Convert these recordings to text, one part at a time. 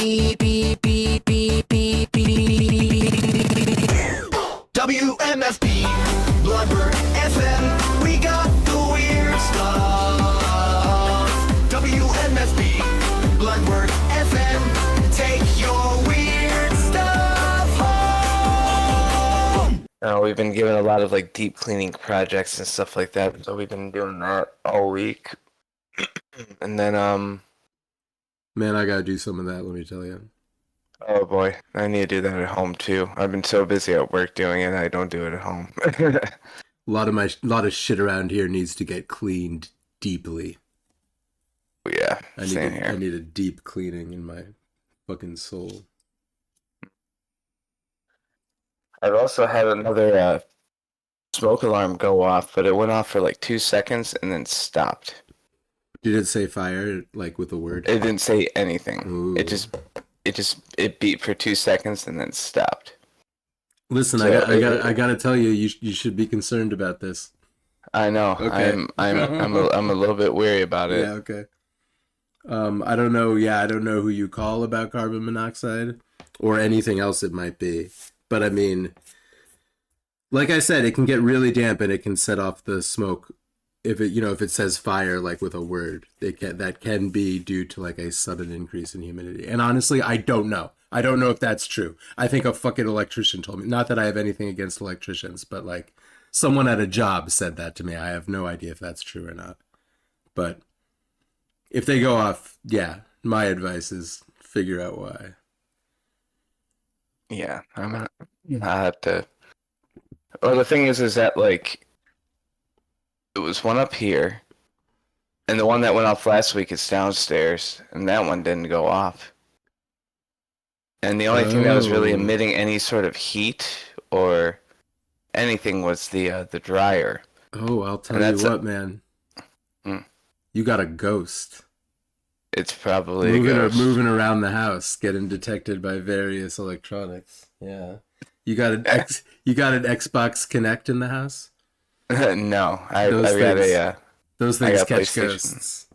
WMFB, Bloodberg FM, we got the weird stuff. WMFB, Bloodberg FM, take your weird stuff home. We've been given a lot of like deep cleaning projects and stuff like that, so we've been doing that all week. And then Man, I gotta do some of that, let me tell you. oh boy, I need to do that at home too. I've been so busy at work doing it, I don't do it at home. A lot of shit around here needs to get cleaned deeply. Yeah, same here. I need a deep cleaning in my fucking soul. I've also had another smoke alarm go off, but it went off for like 2 seconds and then stopped. Did it say fire, like with a word? It didn't say anything. Ooh. It beat for 2 seconds and then stopped. Listen, So I gotta tell you, you should be concerned about this. I know. Okay. I'm a little bit weary about it. Yeah. Okay. I don't know. Yeah, I don't know who you call about carbon monoxide or anything else it might be, but I mean, like I said, it can get really damp and it can set off the smoke. If it says fire, like with a word, that can be due to like a sudden increase in humidity. And honestly, I don't know. I don't know if that's true. I think a fucking electrician told me. Not that I have anything against electricians, but like someone at a job said that to me. I have no idea if that's true or not. But if they go off, yeah, my advice is figure out why. Yeah, I have to. Well, the thing is that like. It was one up here, and the one that went off last week is downstairs, and that one didn't go off. And the only thing that was really emitting any sort of heat or anything was the dryer. Oh, I'll tell you what, man. You got a ghost. It's probably a ghost. Moving around the house, getting detected by various electronics. Yeah. You got an Xbox Kinect in the house? No, those things catch ghosts.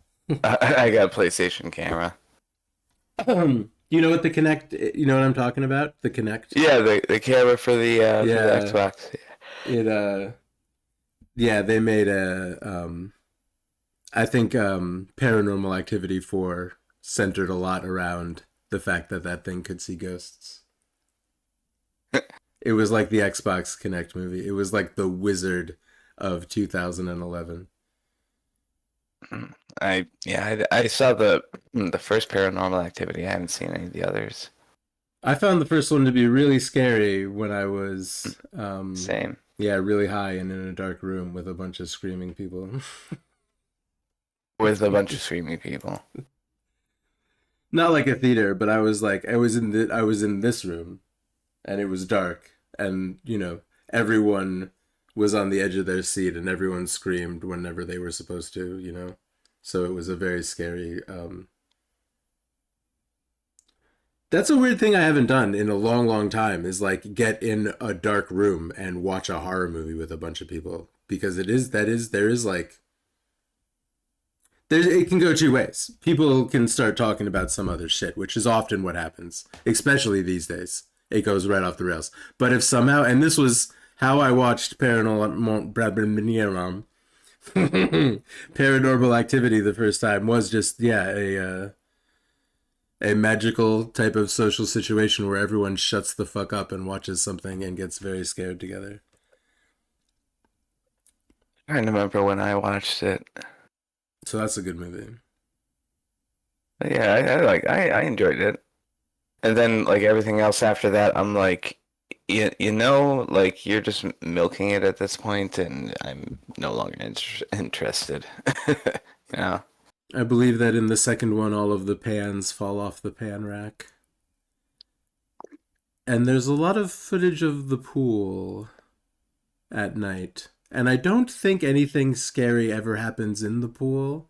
I got a PlayStation camera. You know what the Kinect? You know what I'm talking about? The Kinect. Yeah, the camera for the Xbox. They made I think Paranormal Activity 4 centered a lot around the fact that thing could see ghosts. It was like the Xbox Kinect movie. It was like the Wizard of 2011. I saw the first Paranormal Activity. I haven't seen any of the others. I found the first one to be really scary when I was same. Yeah, really high and in a dark room with a bunch of screaming people. With a bunch of screaming people. Not like a theater, but I was in this room and it was dark and everyone was on the edge of their seat and everyone screamed whenever they were supposed to, so it was a very scary That's a weird thing I haven't done in a long, long time is like get in a dark room and watch a horror movie with a bunch of people, because it can go two ways. People can start talking about some other shit, which is often what happens, especially these days. It goes right off the rails. But if somehow, and this was how I watched Paranormal Activity the first time, was just a magical type of social situation where everyone shuts the fuck up and watches something and gets very scared together. I remember when I watched it. So that's a good movie. Yeah, I enjoyed it. And then like everything else after that, I'm like, like you're just milking it at this point, and I'm no longer interested. Yeah. I believe that in the second one, all of the pans fall off the pan rack. And there's a lot of footage of the pool at night. And I don't think anything scary ever happens in the pool.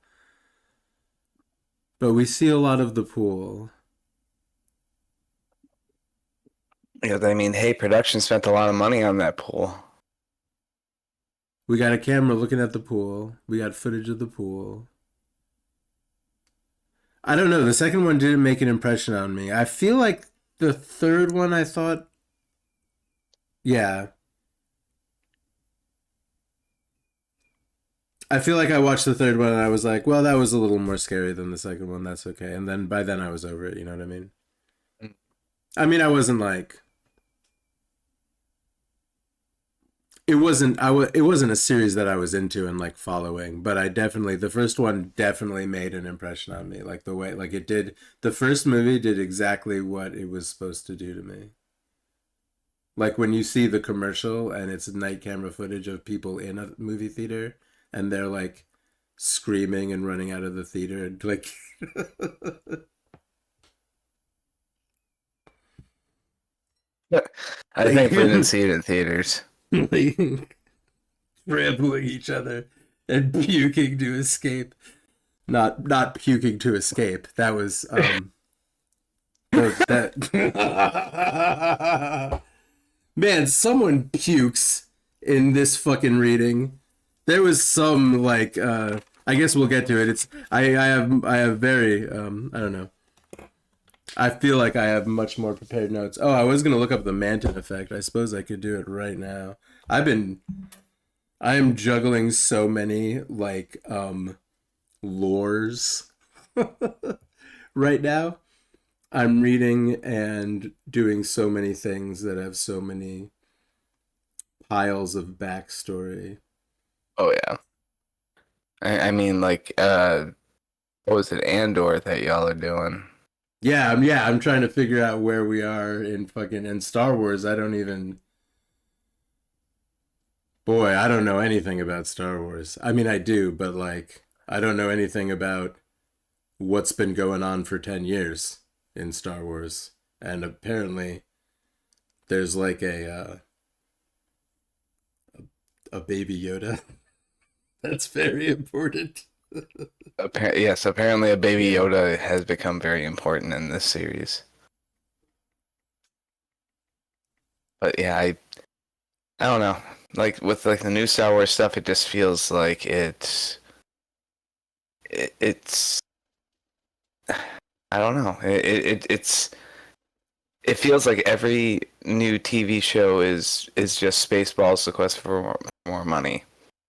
But we see a lot of the pool. Yeah, I mean, hey, production spent a lot of money on that pool. We got a camera looking at the pool. We got footage of the pool. I don't know. The second one didn't make an impression on me. I feel like the third one, I thought, yeah. I feel like I watched the third one and I was like, well, that was a little more scary than the second one. That's okay. And then by then I was over it. You know what I mean? I mean, I wasn't like it wasn't a series that I was into and like following, but I definitely the first one definitely made an impression on me. Like the way like it did the first movie did exactly what it was supposed to do to me. Like when you see the commercial and it's night camera footage of people in a movie theater and they're like screaming and running out of the theater and like I think we didn't see it in theaters. like trampling each other and puking to escape. Not puking to escape. That was that man, someone pukes in this fucking reading. There was some like I guess we'll get to it. It's I have very I don't know. I feel like I have much more prepared notes. Oh, I was gonna look up the Manton effect. I suppose I could do it right now. I am juggling so many like lores right now. I'm reading and doing so many things that have so many piles of backstory. Oh yeah. I mean, like, what was it, Andor that y'all are doing? Yeah, I'm trying to figure out where we are in fucking in Star Wars. I don't even boy, I don't know anything about Star Wars. I mean, I do, but like I don't know anything about what's been going on for 10 years in Star Wars. And apparently there's like a baby Yoda. That's very important. Yes, apparently a baby Yoda has become very important in this series. But yeah, I don't know. Like with like the new Star Wars stuff, it just feels like it's I don't know. It feels like every new TV show is just Spaceballs' the quest for more money,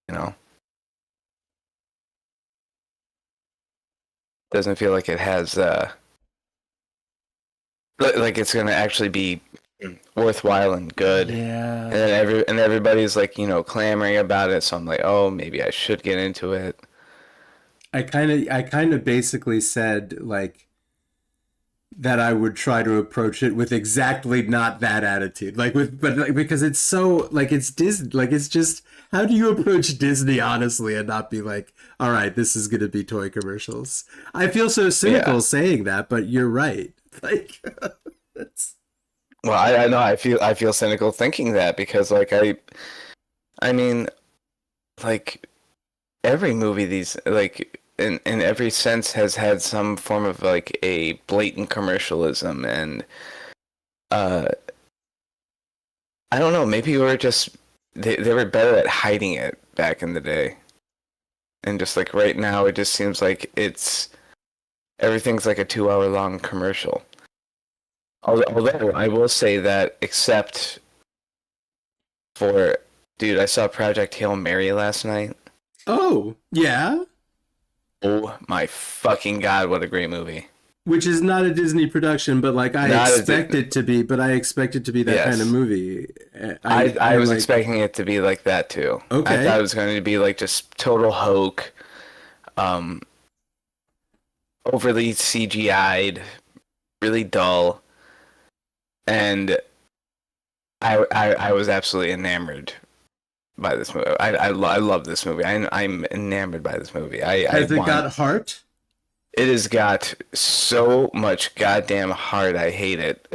you know? Doesn't feel like it has like it's gonna actually be worthwhile and good. Yeah. And then everybody's like, clamoring about it, so I'm like, oh, maybe I should get into it. I kind of basically said like that I would try to approach it with exactly not that attitude. Like with but like because it's so like it's Disney like it's just how do you approach Disney honestly and not be like, all right, this is gonna be toy commercials. I feel so cynical Yeah. saying that, but you're right. Like that's Well, I know I feel cynical thinking that because like I mean like every movie these like in every sense has had some form of like a blatant commercialism and uh I don't know, maybe they were better at hiding it back in the day. And just like right now it just seems like everything's like a 2 hour long commercial. Although I will say that except for dude, I saw Project Hail Mary last night. oh, yeah. Oh my fucking god, what a great movie. Which is not a Disney production, but like I Not a expect it to be, but I expect it to be that kind of Yes. movie. I was like, expecting it to be like that too. Okay. I thought it was going to be like just total hoke, um, overly CGI'd, really dull, and I was absolutely enamored by this movie. I love this movie. I'm enamored by this movie. has it got heart? It has got so much goddamn heart. I hate it.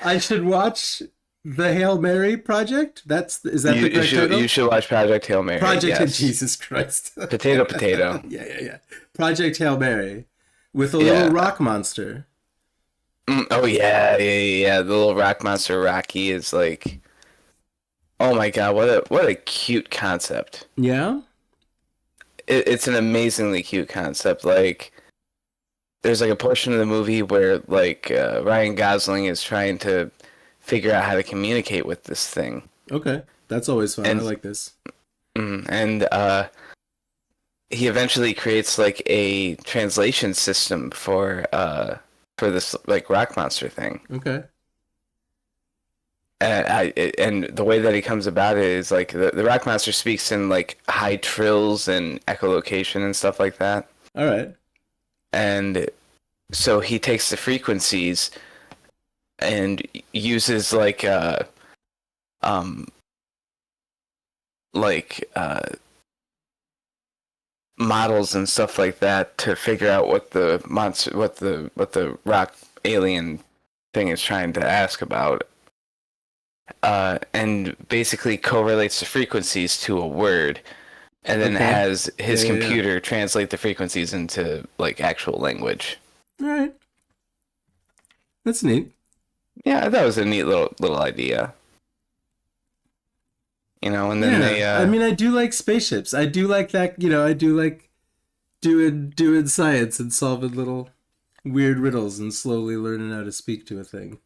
I should watch the Hail Mary Project. Is that the correct title? You should watch Project Hail Mary. Project Yes. Jesus Christ. Potato. Yeah. Project Hail Mary with a Yeah. little rock monster. Oh yeah. The little rock monster Rocky is like, oh my god, what a cute concept. Yeah. It's an amazingly cute concept. Like, there's like a portion of the movie where like Ryan Gosling is trying to figure out how to communicate with this thing, Okay, that's always fun. I and like this. and he eventually creates like a translation system for this like rock monster thing. Okay. And the way that he comes about it is like the rock monster speaks in like high trills and echolocation and stuff like that. All right. And so he takes the frequencies and uses um like models and stuff like that to figure out what the monster what the rock alien thing is trying to ask about. And basically correlates the frequencies to a word, and then Okay. has his Yeah. computer translate the frequencies into like actual language. All right. That's neat. Yeah, that was a neat little idea. You know, and then they I mean, I do like spaceships. I do like that. I do like doing science and solving little weird riddles and slowly learning how to speak to a thing.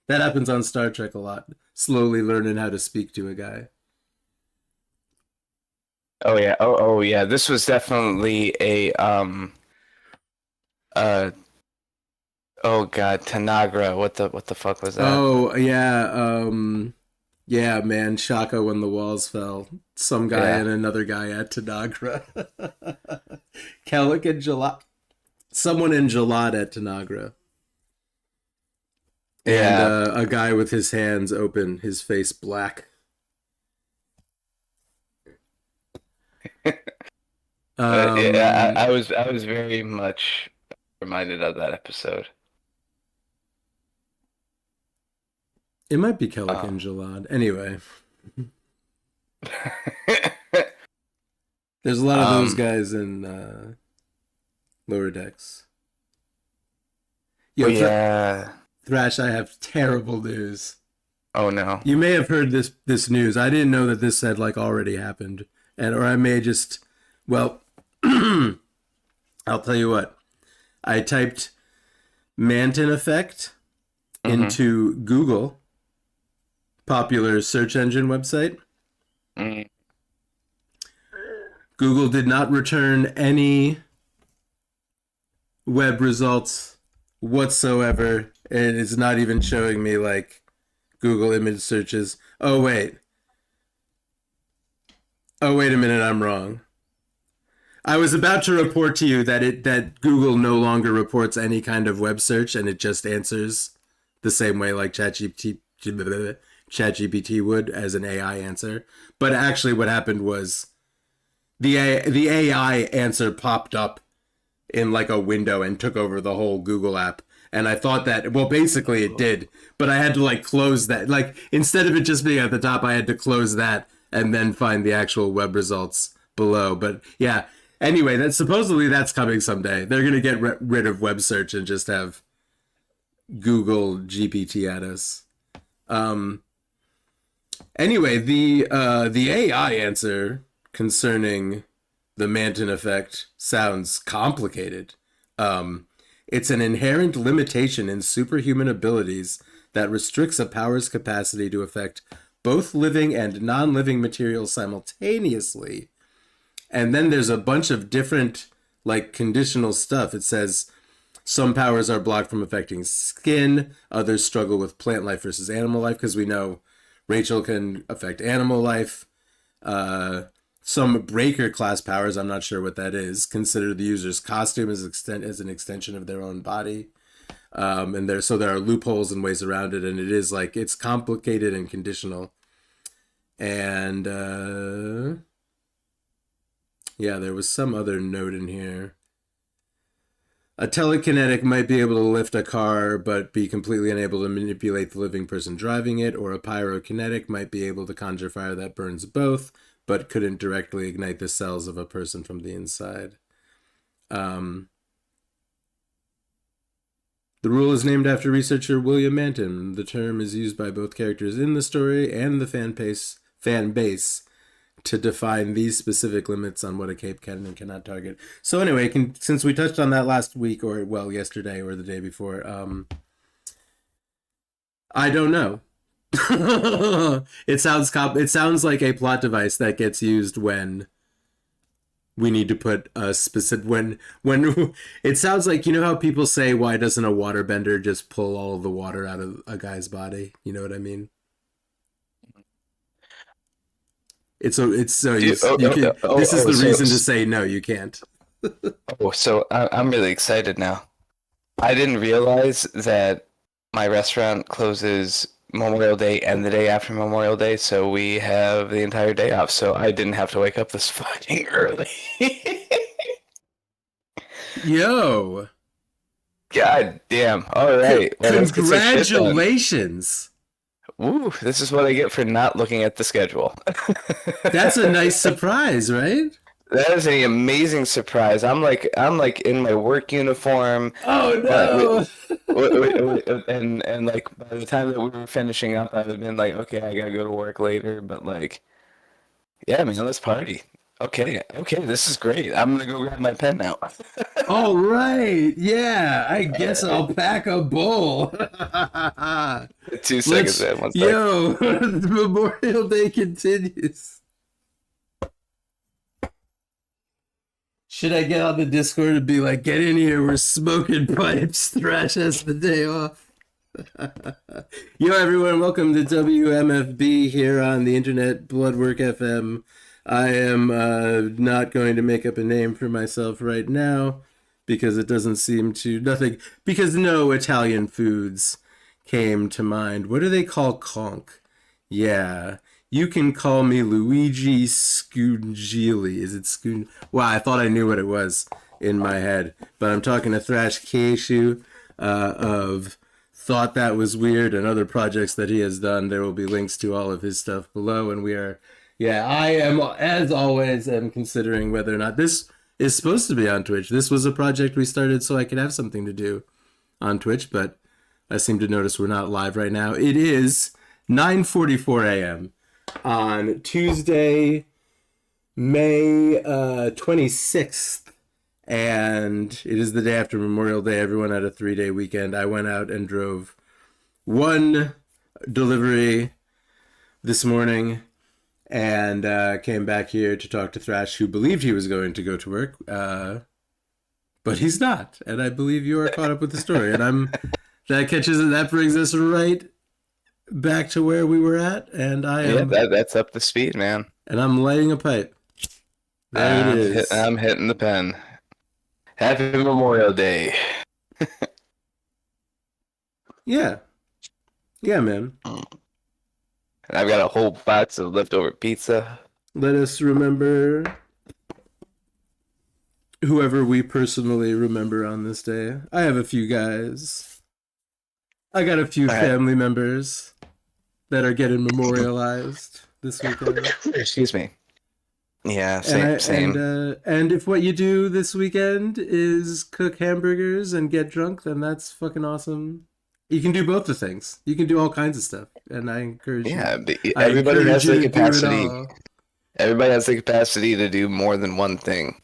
That happens on Star Trek a lot. Slowly learning how to speak to a guy. oh yeah, oh yeah, this was definitely a uh oh god, Tanagra. What the fuck was that? Oh yeah, yeah, man, Shaka when the walls fell. Some guy Yeah. and another guy at Tanagra. Kellic and Jalad. Someone in Jalad at Tanagra. And Yeah. a guy with his hands open, his face black. Yeah, I was very much reminded of that episode. It might be Kellic Oh. and Jalad. Anyway, there's a lot of those guys in Lower Decks. Yo, Oh yeah. Thrash, I have terrible news. Oh no. You may have heard this news. I didn't know that this had like already happened, or I may just, well, I'll tell you what. I typed Manton effect into Google, popular search engine website. Mm. Google did not return any web results whatsoever, and it's not even showing me like Google image searches. Oh wait a minute, I'm wrong. I was about to report to you that Google no longer reports any kind of web search, and it just answers the same way like ChatGPT would as an AI answer. But actually what happened was the AI answer popped up in like a window and took over the whole Google app. And I thought that, well, basically it did, but I had to like close that. Like instead of it just being at the top, I had to close that and then find the actual web results below. But yeah, anyway, that's coming someday. They're gonna get rid of web search and just have Google GPT at us. Anyway, the AI answer concerning the Manton effect sounds complicated. It's an inherent limitation in superhuman abilities that restricts a power's capacity to affect both living and non-living materials simultaneously. And then there's a bunch of different like conditional stuff. It says some powers are blocked from affecting skin, others struggle with plant life versus animal life, because we know Rachel can affect animal life. Some breaker class powers, I'm not sure what that is, consider the user's costume as an extension of their own body. And there are loopholes and ways around it, and it is like it's complicated and conditional. And yeah, there was some other note in here. A telekinetic might be able to lift a car, but be completely unable to manipulate the living person driving it, or a pyrokinetic might be able to conjure fire that burns both, but couldn't directly ignite the cells of a person from the inside. The rule is named after researcher William Manton. The term is used by both characters in the story and the fan base to define these specific limits on what a cape can and cannot target. So anyway, since we touched on that last week, or well, yesterday or the day before, I don't know. It sounds like a plot device that gets used when we need to put a specific when it sounds like, you know how people say, why doesn't a waterbender just pull all of the water out of a guy's body? You know what I mean? This is the reason to say no, you can't. So I'm really excited now. I didn't realize that my restaurant closes Memorial Day and the day after Memorial Day, so we have the entire day off. So I didn't have to wake up this fucking early. Yo, God damn! All right, well, congratulations. Ooh, this is what I get for not looking at the schedule. That's a nice surprise, right? That is an amazing surprise. I'm like in my work uniform. Oh no! And like by the time that we were finishing up, I'd have been like, okay, I gotta go to work later. But like, yeah, man, let's party. Okay, this is great. I'm gonna go grab my pen now. All right, yeah. I guess I'll pack a bowl. 2 seconds, man. 1 second. Yo, Memorial Day continues. Should I get on the Discord and be like, get in here, we're smoking pipes, Thrash has the day off. Yo, everyone, welcome to WMFB here on the internet, Bloodwork FM. I am not going to make up a name for myself right now because it doesn't seem to, because no Italian foods came to mind. What do they call conch? Yeah. You can call me Luigi Scungili. Is it Scun? Wow, I thought I knew what it was in my head. But I'm talking to Thrash Keishu of Thought That Was Weird and other projects that he has done. There will be links to all of his stuff below. And we are, I am, as always, am considering whether or not this is supposed to be on Twitch. This was a project we started so I could have something to do on Twitch, but I seem to notice we're not live right now. It is 9:44 a.m. on Tuesday, May 26th, and it is the day after Memorial Day. Everyone had a 3-day weekend. I went out and drove one delivery this morning and came back here to talk to Thrash, who believed he was going to go to work, but he's not. And I believe you are caught up with the story. And that brings us right back to where we were at, and I am. Yeah, that's up to speed, man. And I'm lighting a pipe. There it is. I'm hitting the pen. Happy Memorial Day. Yeah, man. And I've got a whole box of leftover pizza. Let us remember whoever we personally remember on this day. I have a few guys. I got a few family members that are getting memorialized this weekend. Excuse me. Yeah, same. And if what you do this weekend is cook hamburgers and get drunk, then that's fucking awesome. You can do both the things. You can do all kinds of stuff, and I encourage you. Yeah, everybody has the capacity. Everybody has the capacity to do more than one thing.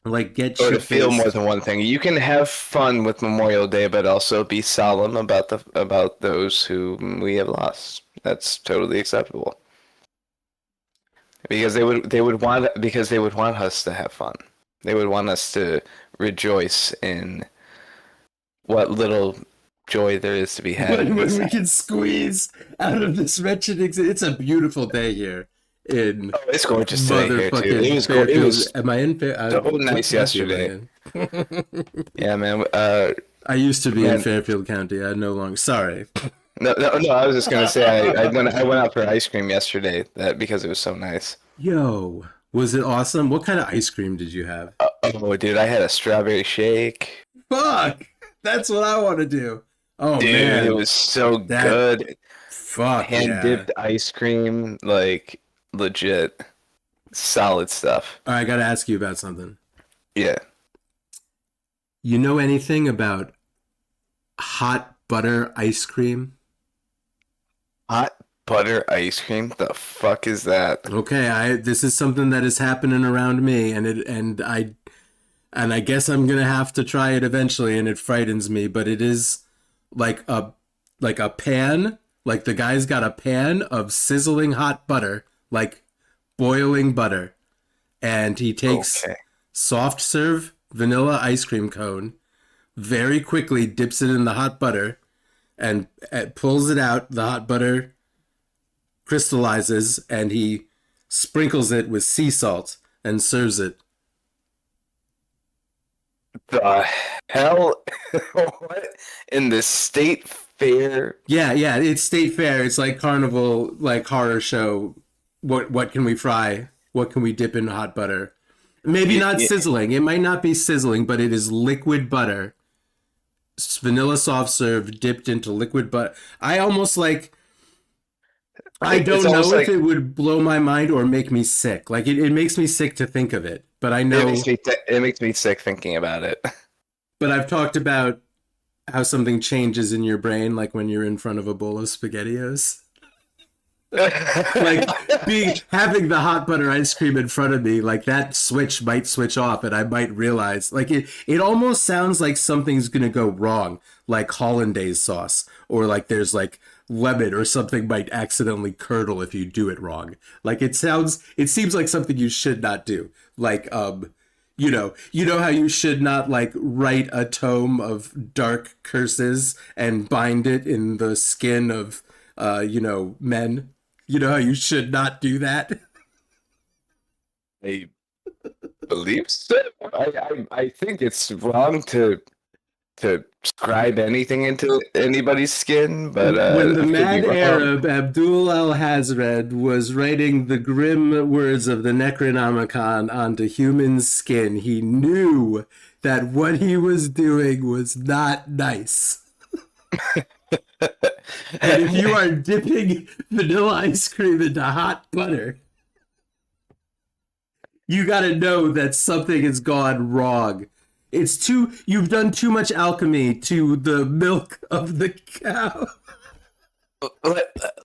Like or to feel more than one thing. You can have fun with Memorial Day, but also be solemn about those who we have lost. That's totally acceptable. Because they would want us to have fun. They would want us to rejoice in what little joy there is to be had. When we can squeeze out of this wretched it's a beautiful day here. It's gorgeous today here too. It was am I in so nice yesterday. Yeah, man. I used to be in Fairfield County. I no longer. Sorry. No. I was just gonna say I went out for ice cream yesterday because it was so nice. Yo, was it awesome? What kind of ice cream did you have? Oh, dude, I had a strawberry shake. Fuck, that's what I want to do. Oh dude, man, it was so good. Fuck, hand dipped ice cream, like legit solid stuff. All right, I gotta ask you about something. Yeah. You know anything about hot butter ice cream? Hot butter ice cream? The fuck is that? Okay, this is something that is happening around me, and I guess I'm gonna have to try it eventually, and it frightens me. But it is like a pan, like the guy's got a pan of sizzling hot butter, like boiling butter, and he takes Okay. soft serve vanilla ice cream cone, very quickly dips it in the hot butter, and pulls it out. The hot butter crystallizes, and he sprinkles it with sea salt and serves it. The hell? What in the state fair? Yeah, it's state fair. It's like carnival, like horror show. What can we fry? What can we dip in hot butter? Maybe not Yeah. sizzling. It might not be sizzling, but it is liquid butter. Vanilla soft serve dipped into liquid butter. I almost like. I It's don't know almost if like it would blow my mind or make me sick. Like it makes me sick to think of it. But I it know. makes me sick thinking about it. But I've talked about how something changes in your brain, like when you're in front of a bowl of SpaghettiOs. Like having the hot butter ice cream in front of me, like that switch might switch off, and I might realize, like it almost sounds like something's gonna go wrong, like hollandaise sauce, or like there's like lemon or something might accidentally curdle if you do it wrong. Like it seems like something you should not do. Like you know how you should not like write a tome of dark curses and bind it in the skin of men. You know how you should not do that. I believe so. I think it's wrong to scribe anything into anybody's skin, but When the I could be mad wrong. Arab Abdul al-Hazred was writing the grim words of the Necronomicon onto human skin, he knew that what he was doing was not nice. And if you are dipping vanilla ice cream into hot butter, you got to know that something has gone wrong. You've done too much alchemy to the milk of the cow.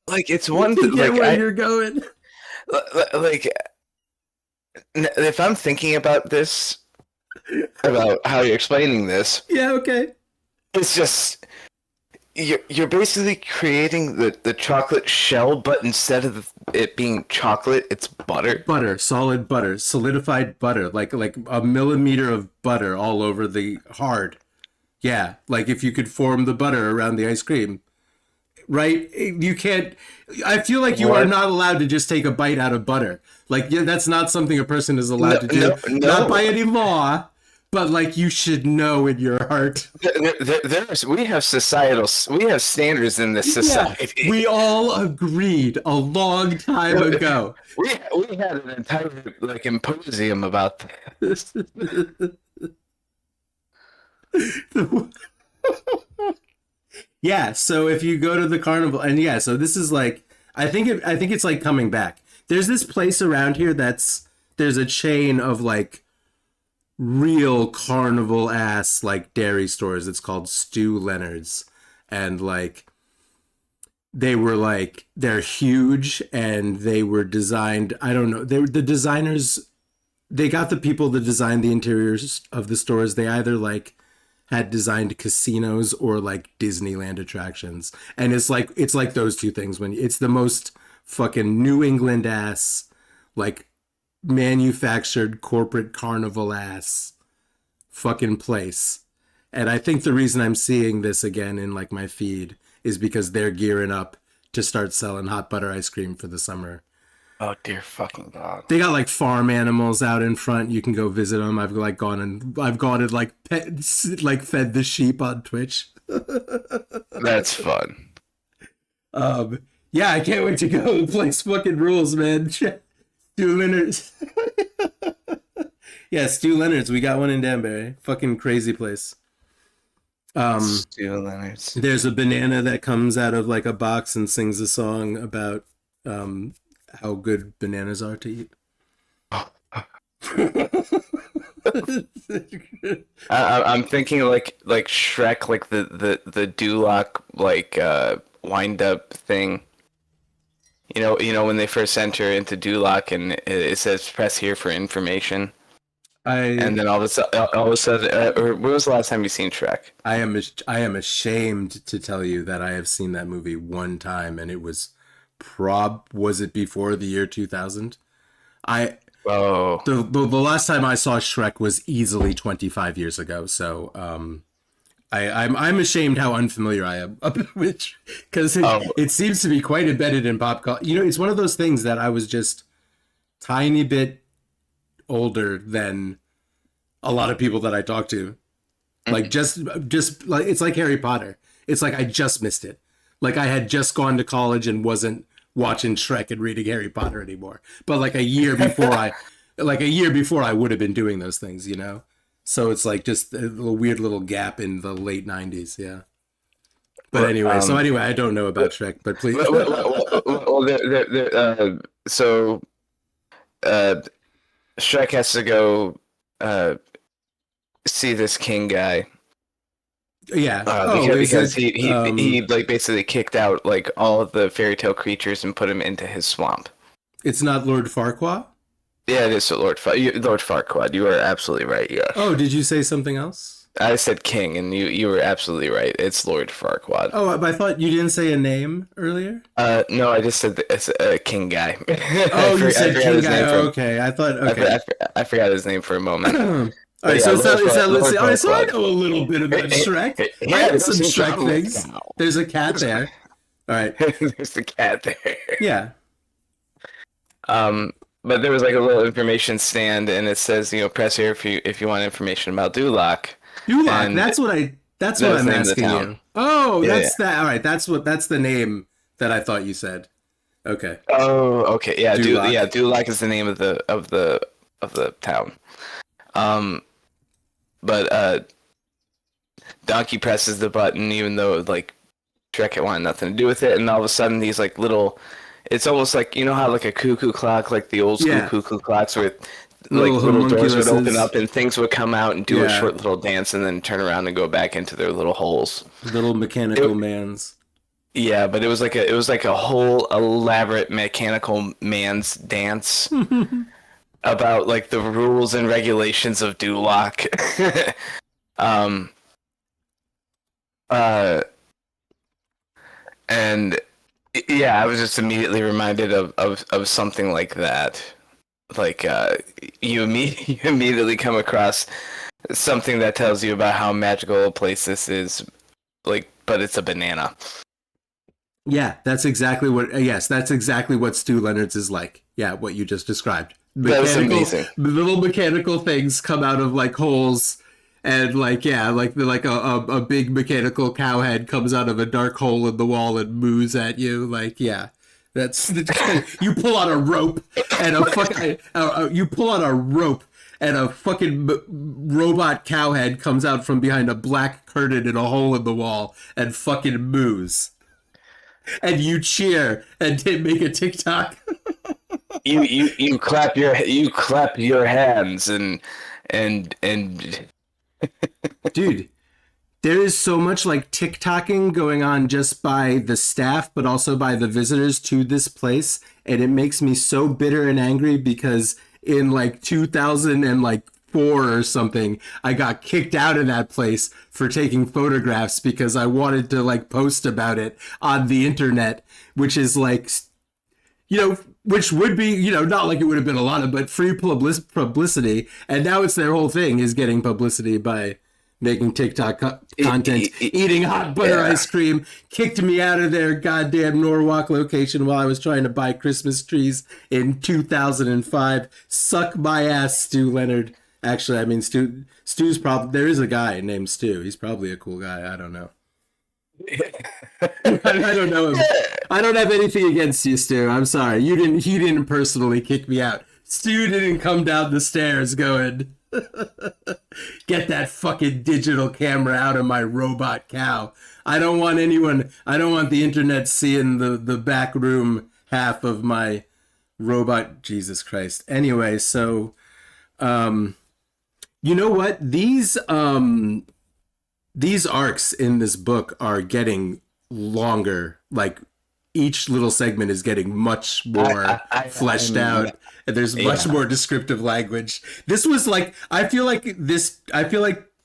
Like it's one To get like where you're going. like if I'm thinking about this, about how you're explaining this, Yeah, okay. it's just you're basically creating the chocolate shell, but instead of it being chocolate, it's butter. Butter, solid butter, solidified butter, like a millimeter of butter all over the hard. Yeah, like if you could form the butter around the ice cream. Right? You can't. I feel like you are What? not allowed to just take a bite out of butter. Like, yeah, that's not something a person is allowed to do. No. Not by any law, but like you should know in your heart. We have standards in this society. Yeah, we all agreed a long time ago. we had an entire like symposium about this. Yeah, so if you go to the carnival, and yeah, so this is like, I think it's like coming back. There's this place around here there's a chain of like real carnival ass like dairy stores. It's called Stew Leonard's, and like they're huge, and they were designed. I don't know. The designers. They got the people to design the interiors of the stores. They either like had designed casinos or like Disneyland attractions, and it's like those two things. When it's the most fucking New England ass, like manufactured corporate carnival ass fucking place. And I think the reason I'm seeing this again in like my feed is because they're gearing up to start selling hot butter ice cream for the summer. Oh dear fucking god! They got like farm animals out in front. You can go visit them. I've gone and like fed the sheep on Twitch. That's fun. Yeah, I can't wait to go. The place fucking rules, man. Stu Leonard's. Yeah, Stu Leonard's. We got one in Danbury. Fucking crazy place. Stew Leonard's. There's a banana that comes out of like a box and sings a song about how good bananas are to eat. I'm thinking like Shrek, like the Duloc like wind up thing. You know when they first enter into Duloc and it says press here for information, and then all of a sudden, or when was the last time you seen Shrek? I am ashamed to tell you that I have seen that movie one time, and it was was it before the year 2000? Oh, The last time I saw Shrek was easily 25 years ago. So I'm ashamed how unfamiliar I am with, because it seems to be quite embedded in pop culture. It's one of those things that I was just tiny bit older than a lot of people that I talk to. Like just like it's like Harry Potter. It's like I just missed it. Like I had just gone to college and wasn't watching Shrek and reading Harry Potter anymore. But like a year before I would have been doing those things, So it's like just a little weird little gap in the late 90s, yeah. But anyway, I don't know about Shrek, but please. So Shrek has to go see this king guy. Yeah. Because he like basically kicked out like all of the fairy tale creatures and put him into his swamp. It's not Lord Farquaad? Yeah, it is Lord Farquaad. You are absolutely right. Yeah. Oh, did you say something else? I said king, and you were absolutely right. It's Lord Farquaad. Oh, I thought you didn't say a name earlier. No, I just said it's a king guy. Oh, you said king guy. Okay, I thought. Okay, I forgot his name for a moment. All right, so I know a little bit about Shrek. I have some Shrek things. There's a cat there. All right. There's a cat there. Yeah. But there was like a little information stand, and it says, press here if you want information about Duloc. Duloc. That's what I'm asking you. Oh, that. All right. That's the name that I thought you said. Okay. Oh, okay. Yeah. Duloc. Duloc is the name of the town. But Donkey presses the button, even though like Shrek wanted nothing to do with it, and all of a sudden these like little, it's almost like how like a cuckoo clock, like the old school cuckoo clocks, where like little doors would open up and things would come out and do a short little dance and then turn around and go back into their little holes. Little mechanical mans. Yeah, but it was like a whole elaborate mechanical man's dance. About like the rules and regulations of Duloc. And yeah, I was just immediately reminded of something like that. Like you immediately come across something that tells you about how magical a place this is, like, but it's a banana. Yeah, that's exactly what. Yes, that's exactly what Stu Leonard's is like. Yeah, what you just described. That's amazing. Little mechanical things come out of like holes, and like a big mechanical cow head comes out of a dark hole in the wall and moos at you. Like, yeah, that's you pull on a rope and a fucking robot cow head comes out from behind a black curtain in a hole in the wall and fucking moos. And you cheer and make a TikTok. you clap your hands and Dude, there is so much like TikToking going on just by the staff, but also by the visitors to this place, and it makes me so bitter and angry because in like 2004 or something, I got kicked out of that place for taking photographs because I wanted to like post about it on the internet, which is like, which would be, not like it would have been a lot of, but free publicity. And now it's their whole thing is getting publicity by making TikTok content, eating hot butter ice cream, kicked me out of their goddamn Norwalk location while I was trying to buy Christmas trees in 2005. Suck my ass, Stu Leonard. Actually, I mean, Stu's probably, there is a guy named Stu. He's probably a cool guy. I don't know. I don't know him. I don't have anything against you, Stu. I'm sorry. He didn't personally kick me out. Stu didn't come down the stairs going, get that fucking digital camera out of my robot cow. I don't want the internet seeing the back room half of my robot. Jesus Christ. Anyway, so, you know what? These arcs in this book are getting longer, like each little segment is getting much more fleshed out, and there's much more descriptive language. This was like, I feel like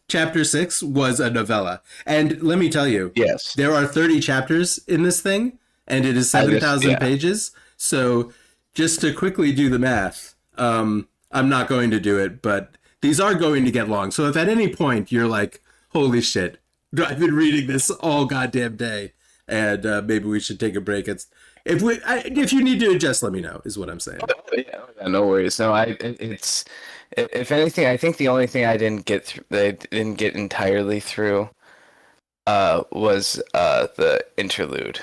chapter 6 was a novella. And let me tell you, Yes. there are 30 chapters in this thing, and it is 7,000 pages. So just to quickly do the math, I'm not going to do it, but these are going to get long. So if at any point you're like, holy shit, I've been reading this all goddamn day, and maybe we should take a break. If you need to adjust, let me know, is what I'm saying. Yeah, no worries. No, it's if anything, I think the only thing I didn't get through, that I didn't get entirely through, was the interlude.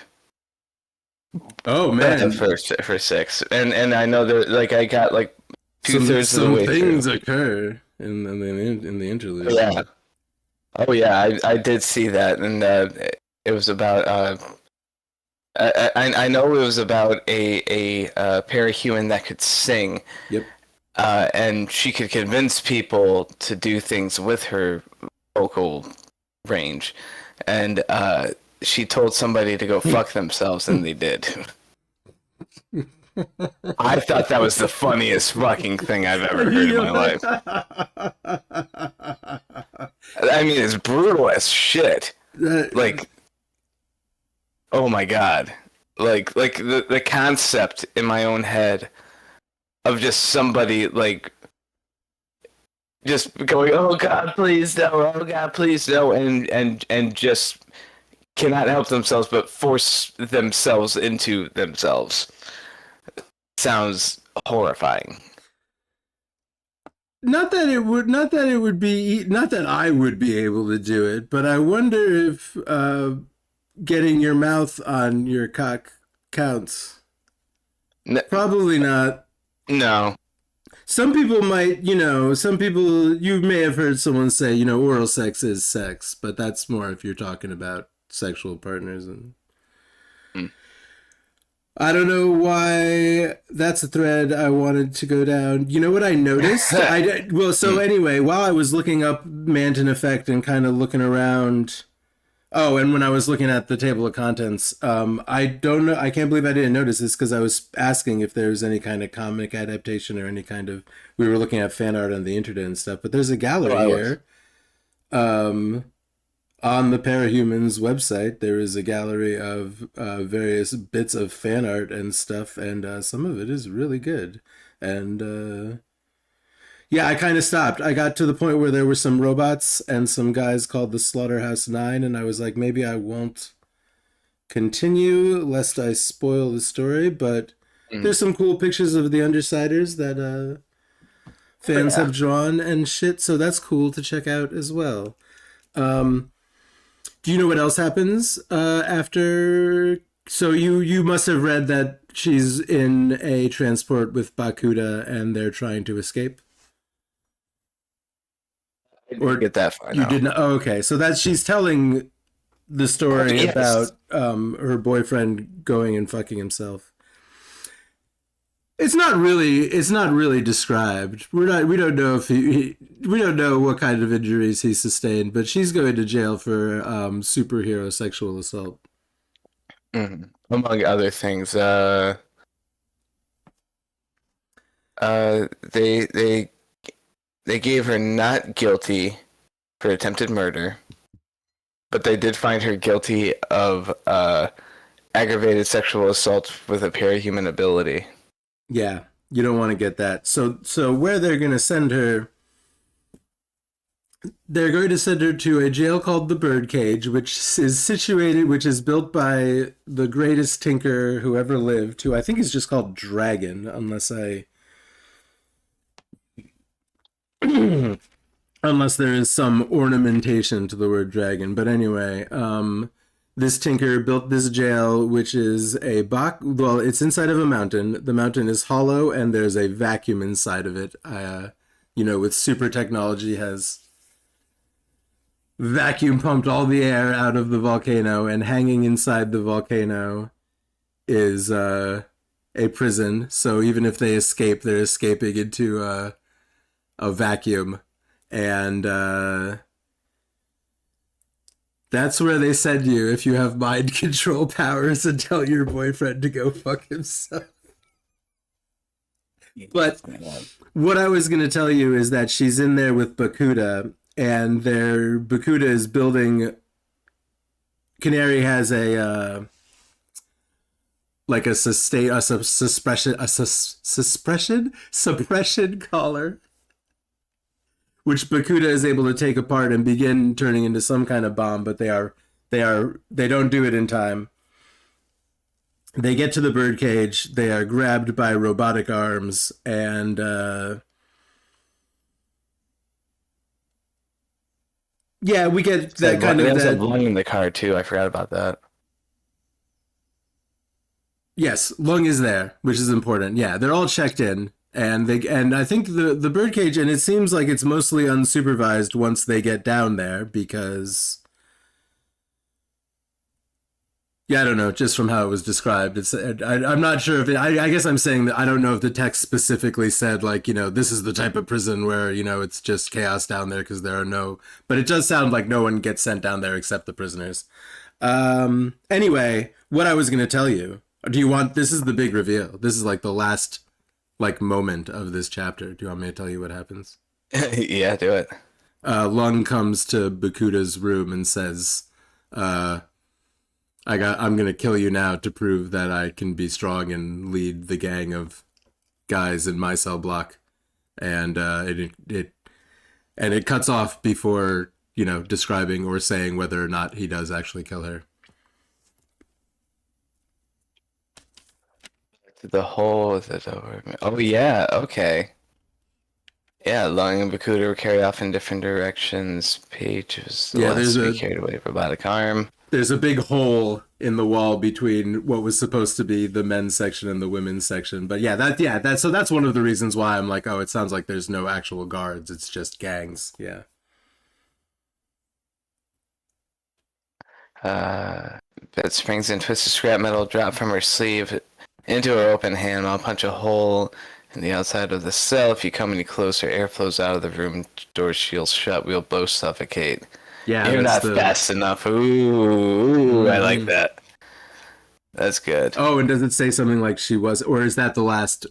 Oh man, for 6, and I know that like I got like 2/3 of the way things through. occur in the interlude. Yeah. Oh yeah, I did see that, and it was about I know it was about a parahuman that could sing. Yep. And she could convince people to do things with her vocal range, and she told somebody to go fuck themselves, and they did. I thought that was the funniest fucking thing I've ever heard in my life. I mean, it's brutal as shit. Like, oh my god. Like the concept in my own head of just somebody, like, just going, oh god, please no, oh god, please no, and just cannot help themselves but force themselves into themselves. Sounds horrifying. Not that I would be able to do it, but I wonder if getting your mouth on your cock counts. Probably not. No. Some people might, you may have heard someone say, oral sex is sex, but that's more if you're talking about sexual partners. And I don't know why that's a thread I wanted to go down. You know what I noticed? Anyway, while I was looking up Manton Effect and kind of looking around, and when I was looking at the table of contents, I don't know, I can't believe I didn't notice this, because I was asking if there was any kind of comic adaptation or any kind of, we were looking at fan art on the internet and stuff, but there's a gallery here. On the Parahumans website, there is a gallery of various bits of fan art and stuff, and some of it is really good. And I kind of stopped. I got to the point where there were some robots and some guys called the Slaughterhouse 9, and I was like, maybe I won't continue lest I spoil the story, but there's some cool pictures of the Undersiders that fans have drawn and shit, so that's cool to check out as well. Do you know what else happens after? So you must have read that she's in a transport with Bakuda and they're trying to escape. Or get that far. You did not. Oh, okay, so that she's telling the story about her boyfriend going and fucking himself. It's not really described. We don't know if we don't know what kind of injuries he sustained, but she's going to jail for superhero sexual assault. Among other things, they gave her not guilty for attempted murder, but they did find her guilty of aggravated sexual assault with a parahuman ability. Yeah, you don't want to get that. So where they're going to send her, they're going to send her to a jail called the Birdcage, which is built by the greatest tinker who ever lived, who I think is just called Dragon, unless there is some ornamentation to the word dragon. But anyway, this tinker built this jail, which is it's inside of a mountain. The mountain is hollow, and there's a vacuum inside of it. With super technology, has vacuum pumped all the air out of the volcano, and hanging inside the volcano is a prison. So even if they escape, they're escaping into a vacuum. And That's where they send you if you have mind control powers and tell your boyfriend to go fuck himself. But what I was going to tell you is that she's in there with Bakuda, and Bakuda is building. Canary has a like a suppression collar, which Bakuda is able to take apart and begin turning into some kind of bomb, but they don't do it in time. They get to the birdcage, they are grabbed by robotic arms, and yeah, we get that kind of that lung in the car too. I forgot about that. Yes, Lung is there, which is important. Yeah, they're all checked in. And I think the birdcage, and it seems like it's mostly unsupervised once they get down there, because yeah, I don't know, just from how it was described, I'm not sure if I guess I'm saying that I don't know if the text specifically said, like, you know, this is the type of prison where, you know, it's just chaos down there because there are no, but it does sound like no one gets sent down there except the prisoners. Anyway, what I was going to tell you, this is the big reveal. This is like the last like moment of this chapter. Do you want me to tell you what happens? Yeah, do it. Lung comes to Bakuda's room and says, I'm gonna kill you now to prove that I can be strong and lead the gang of guys in my cell block. And it cuts off before, you know, describing or saying whether or not he does actually kill her. Oh yeah, okay. Yeah, Lung and Bakuda were carried off in different directions. Page was the last to be carried away robotic arm. There's a big hole in the wall between what was supposed to be the men's section and the women's section. But so that's one of the reasons why I'm like, oh, it sounds like there's no actual guards. It's just gangs. Yeah. Beth springs and twists a scrap metal drop from her sleeve into her open hand. I'll punch a hole in the outside of the cell. If you come any closer, air flows out of the room. Door shields shut. We'll both suffocate. Yeah, you're not fast enough. Ooh, I like that. That's good. Oh, and does it say something like she was, or is that the last?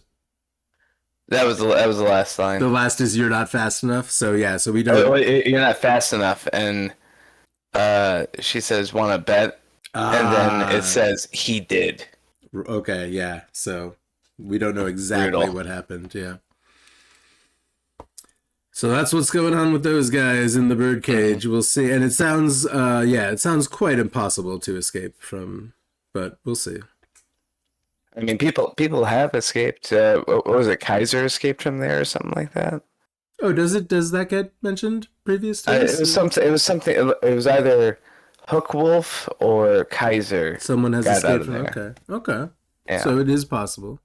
That was the last line. The last is you're not fast enough. So yeah, so we don't. You're not fast enough, and she says, "Want to bet?" And then it says he did. Okay, yeah. So we don't know exactly what happened. Yeah. So that's what's going on with those guys in the birdcage. We'll see. And it sounds, it sounds quite impossible to escape from, but we'll see. I mean, people have escaped. What was it? Kaiser escaped from there or something like that. Oh, does that get mentioned previous to this? It was something. It was either Hook Wolf or Kaiser. Someone has escaped from. Okay. Yeah. So it is possible.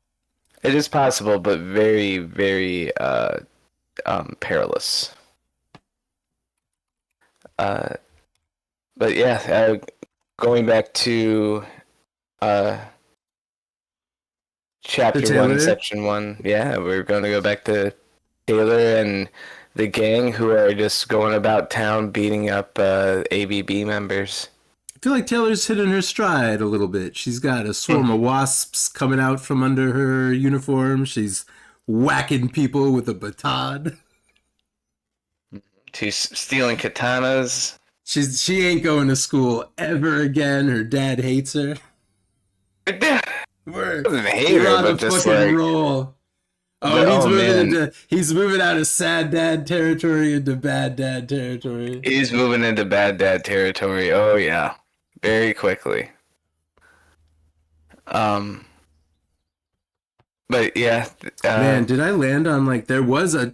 It is possible, but very, very perilous. But yeah, going back to chapter 1, section 1. Yeah, we're going to go back to Taylor and the gang who are just going about town beating up ABB members. I feel like Taylor's hitting her stride a little bit. She's got a swarm of wasps coming out from under her uniform. She's whacking people with a baton. She's stealing katanas. She ain't going to school ever again. Her dad hates her. We're on a fucking roll. Oh, he's moving out of sad dad territory into bad dad territory. He's moving into bad dad territory. Oh yeah, very quickly. But yeah, man, did I land on like there was a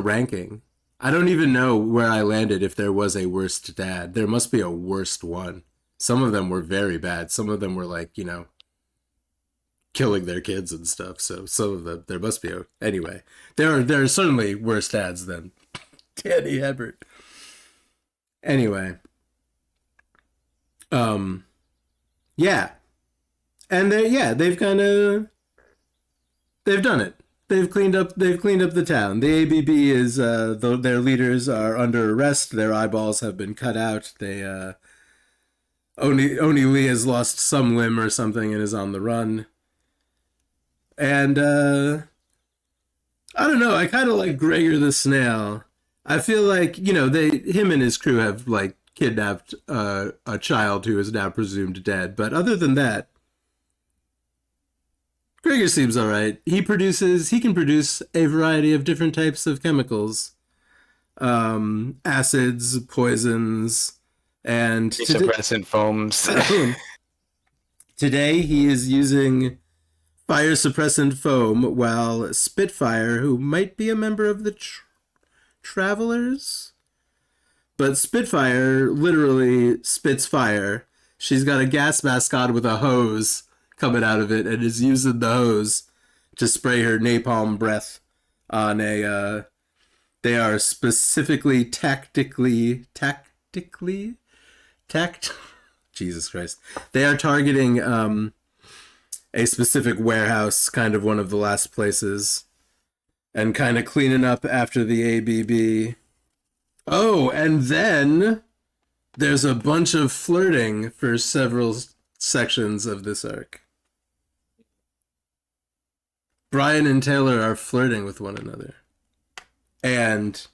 ranking. I don't even know where I landed if there was a worst dad. There must be a worst one. Some of them were very bad. Some of them were like, you know, killing their kids and stuff. So some of them, there must be anyway. There are certainly worse dads than Danny Hebert. Anyway. Yeah. And they've done it. They've cleaned up the town. The ABB is their leaders are under arrest. Their eyeballs have been cut out. Oni Lee has lost some limb or something and is on the run. And I don't know. I kind of like Gregor the Snail. I feel like him and his crew have like kidnapped a child who is now presumed dead. But other than that, Gregor seems all right. He can produce a variety of different types of chemicals, acids, poisons, and Suppressant foams. today he is using fire suppressant foam, while Spitfire, who might be a member of the Travelers, but Spitfire literally spits fire. She's got a gas mask on with a hose coming out of it and is using the hose to spray her napalm breath on a they are specifically Jesus Christ. They are targeting a specific warehouse, kind of one of the last places, and kind of cleaning up after the ABB. Oh, and then there's a bunch of flirting for several sections of this arc. Brian and Taylor are flirting with one another. And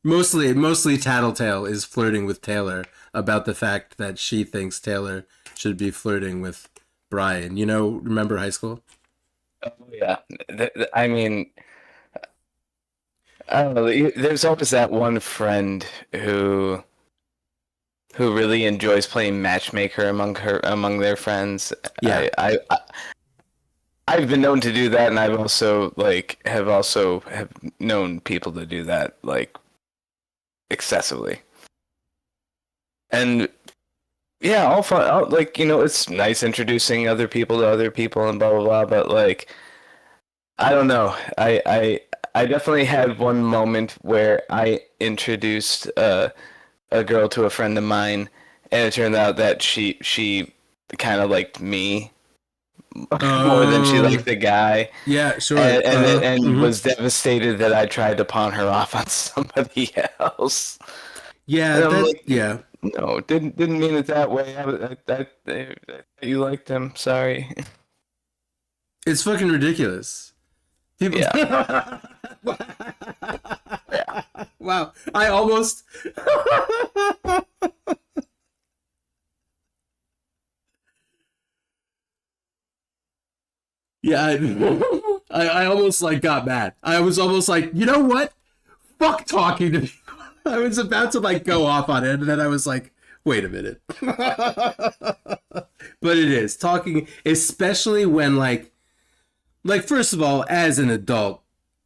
mostly Tattletale is flirting with Taylor about the fact that she thinks Taylor should be flirting with Brian. Remember high school? Oh yeah. I mean, I don't know. There's always that one friend who really enjoys playing matchmaker among their friends. Yeah. I've been known to do that, and I've also have known people to do that like excessively. And yeah, all fun. It's nice introducing other people to other people and blah blah blah. But like, I don't know. I definitely had one moment where I introduced a girl to a friend of mine, and it turned out that she kind of liked me more than she liked the guy. Yeah, sure. And was devastated that I tried to pawn her off on somebody else. Yeah, And I'm that's, like, yeah. no, didn't mean it that way. You liked him. Sorry. It's fucking ridiculous. People. Yeah. Wow. I almost. Yeah, I almost like got mad. I was almost like, you know what? Fuck talking to people. I was about to like go off on it, and then I was like, wait a minute. But it is talking, especially when like first of all, as an adult,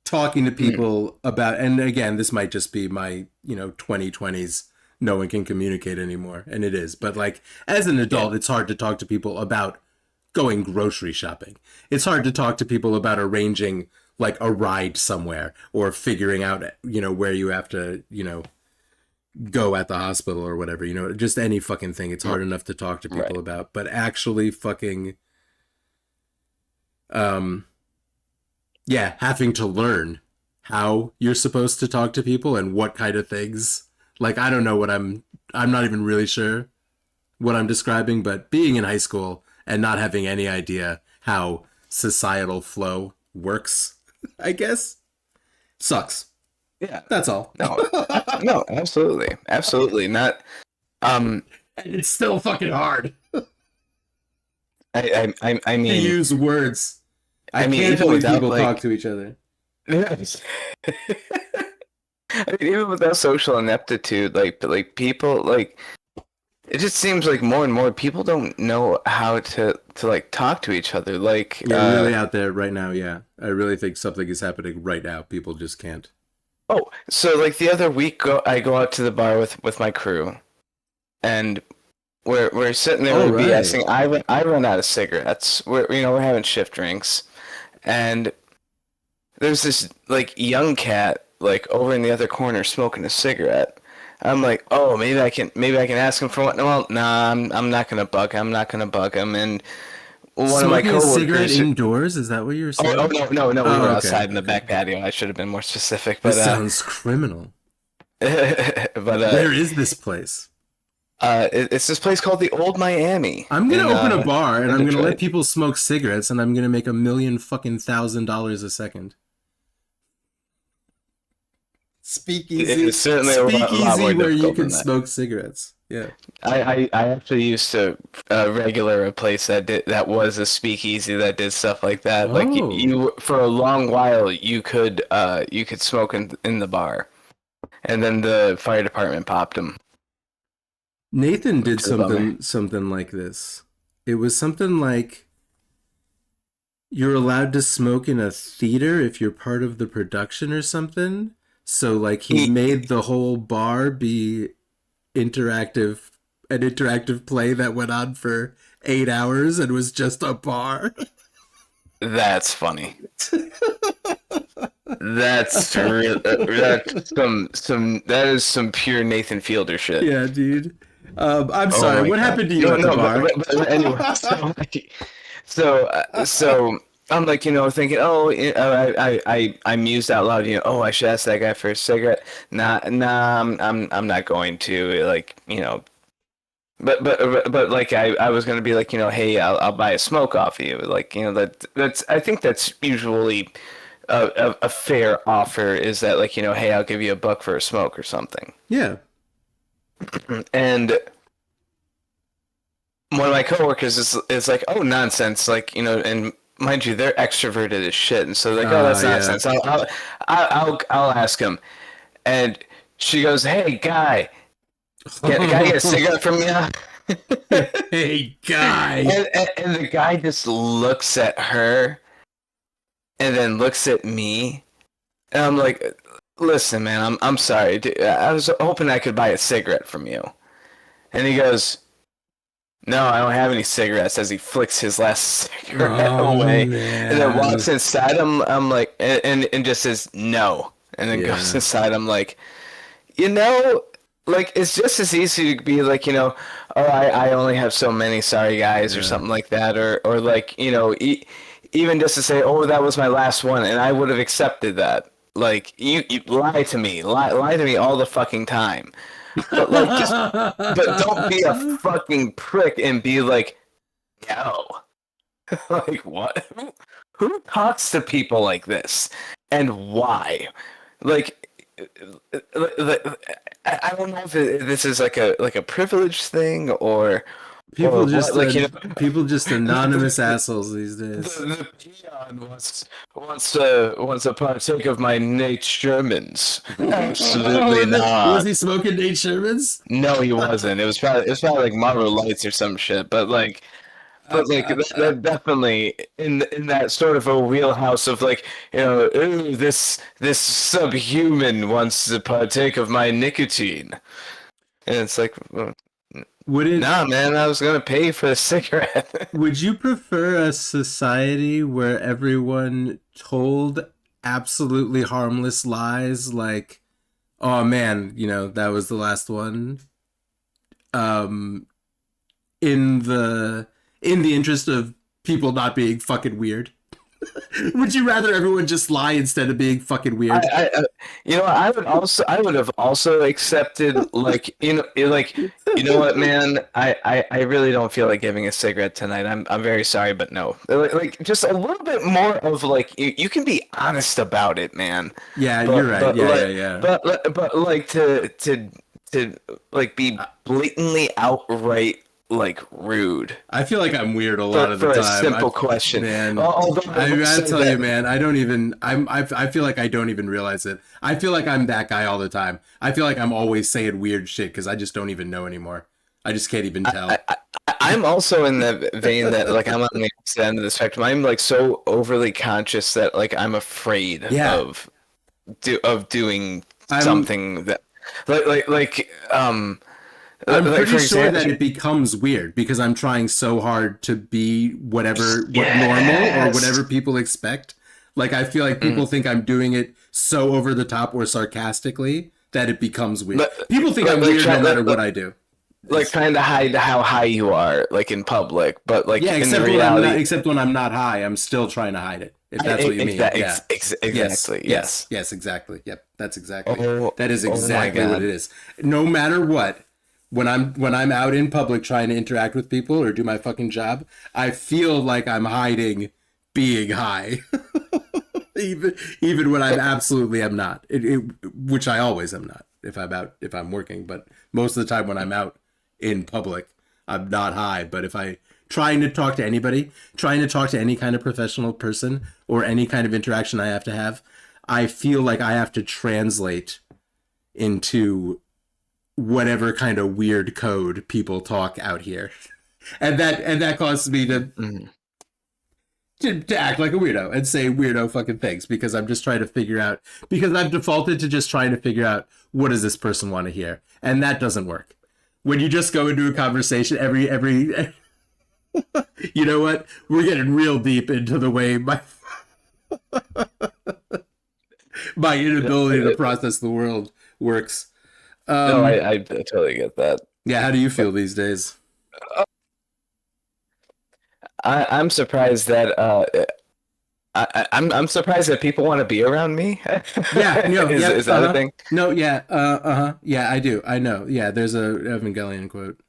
talking to people about, and again, this might just be my 2020s. No one can communicate anymore, and it is. But like as an adult, it's hard to talk to people about going grocery shopping. It's hard to talk to people about arranging like a ride somewhere or figuring out, where you have to, go at the hospital or whatever, just any fucking thing. It's hard enough to talk to people about, but actually fucking, having to learn how you're supposed to talk to people and what kind of things. Like, I don't know I'm not even really sure what I'm describing, but being in high school and not having any idea how societal flow works, I guess, sucks. Yeah. That's all. No, absolutely not. And it's still fucking hard. I mean, to use words. I mean, can't even believe without, people like, talk to each other. Yes. I mean, even without social ineptitude, like people, like, it just seems like more and more people don't know how to like talk to each other. Like, You're really out there right now. Yeah, I really think something is happening right now. People just can't. Oh, so like the other week, I go out to the bar with my crew, and we're sitting there Oh, BSing. right. I run out of cigarettes. We're having shift drinks, and there's this like young cat like over in the other corner smoking a cigarette. I'm like, oh, maybe I can ask him for one. Well, nah, I'm not gonna bug him. I'm not gonna bug him. And one of my Smoking a coworkers. cigarette indoors? Is that what you were saying? Oh no, we were okay, outside in the okay. back patio. I should have been more specific, but This sounds criminal. but Where is this place? It's this place called the Old Miami. I'm gonna open a bar and in I'm gonna let Detroit. people smoke cigarettes and I'm gonna make $1,000,000 a second. Speakeasy, It's certainly a lot more where you difficult can than that. smoke cigarettes. Yeah. I actually used to regular a place that was a speakeasy that did stuff like that. Like Oh. you for a long while you could smoke in the bar, and then the fire department popped them. Nathan did Which is a bummer. something like this. It was something like you're allowed to smoke in a theater if you're part of the production or something. So like he made the whole bar be an interactive play that went on for 8 hours and was just a bar. That's funny. That's that is some pure Nathan Fielder shit. Yeah, dude. I'm Oh sorry. my What God. happened to you at the bar? But anyway, so I'm like, thinking, oh, I mused out loud, oh, I should ask that guy for a cigarette. Nah, I'm not going to, like, but like I was gonna be like, hey, I'll buy a smoke off of you, like, that's I think that's usually a fair offer, is that like, hey, I'll give you $1 for a smoke or something. Yeah. And one of my coworkers is like, oh, nonsense, like, and mind you, they're extroverted as shit, and so they're like, oh, that's Yeah. nonsense. I'll ask him. And she goes, hey, guy, can I get a cigarette from you? Hey, guy. And the guy just looks at her and then looks at me, and I'm like, listen, man, I'm sorry, dude. I was hoping I could buy a cigarette from you. And he goes, no, I don't have any cigarettes, as he flicks his last cigarette away. Man. And then walks inside. I'm like, and just says no. And then goes inside. I'm like, like, it's just as easy to be like, oh, I only have so many, sorry guys, or something like that. Or like, even just to say, oh, that was my last one, and I would have accepted that. Like, you lie to me all the fucking time. But like, but don't be a fucking prick and be like, no. Like, what? Who talks to people like this, and why? Like, I don't know if this is like a privilege thing, or People or just what, like, people just anonymous assholes these days. the peon wants to partake of my Nate Shermans. Absolutely not. Was he smoking Nate Shermans? No, he wasn't. It was probably like Marlboro Lights or some shit. But like that definitely in that sort of a wheelhouse of like, ooh, this subhuman wants to partake of my nicotine, and it's like, well, nah, man, I was gonna pay for a cigarette. Would you prefer a society where everyone told absolutely harmless lies like, oh man, that was the last one, in the interest of people not being fucking weird? Would you rather everyone just lie instead of being fucking weird? I would have also accepted, like, like, what, man, I really don't feel like giving a cigarette tonight. I'm very sorry, but no. Like just a little bit more of like, you can be honest about it, man. Yeah, you're right. Yeah. But like to like be blatantly outright like rude. I feel like I'm weird a lot of the time. For a simple question, man. Although I gotta tell you, man, I feel like I don't even realize it. I feel like I'm that guy all the time. I feel like I'm always saying weird shit because I just don't even know anymore. I just can't even tell. I'm also in the vein that like I'm on the opposite end of the spectrum. I'm like so overly conscious that like I'm afraid of doing something that I'm like, pretty for sure example, that it becomes weird because I'm trying so hard to be what normal or whatever people expect. Like, I feel like people think I'm doing it so over the top or sarcastically that it becomes weird. People think I'm weird no matter what I do. Like, trying to hide how high you are, like in public, but like except in reality, except when I'm not high, I'm still trying to hide it. If that's what you mean. Exactly. Yes, exactly. Yep, that's exactly. That is exactly what it is. No matter what, When I'm out in public trying to interact with people or do my fucking job, I feel like I'm hiding being high. Even when I'm absolutely am not. Which I always am not if I'm working, but most of the time when I'm out in public, I'm not high. But if I trying to talk to anybody, trying to talk to any kind of professional person or any kind of interaction I have, I feel like I have to translate into whatever kind of weird code people talk out here. And that causes me to act like a weirdo and say weirdo fucking things because I'm just trying to figure out, because I've defaulted to just trying to figure out what does this person want to hear, and that doesn't work. When you just go into a conversation, every you know what, we're getting real deep into the way my inability to process the world works. No, I totally get that. Yeah, how do you feel these days? I'm surprised that I'm surprised that people want to be around me. Yeah, no, is, yeah, is that a thing? No, yeah, yeah, I do. I know. Yeah, there's a Evangelion quote.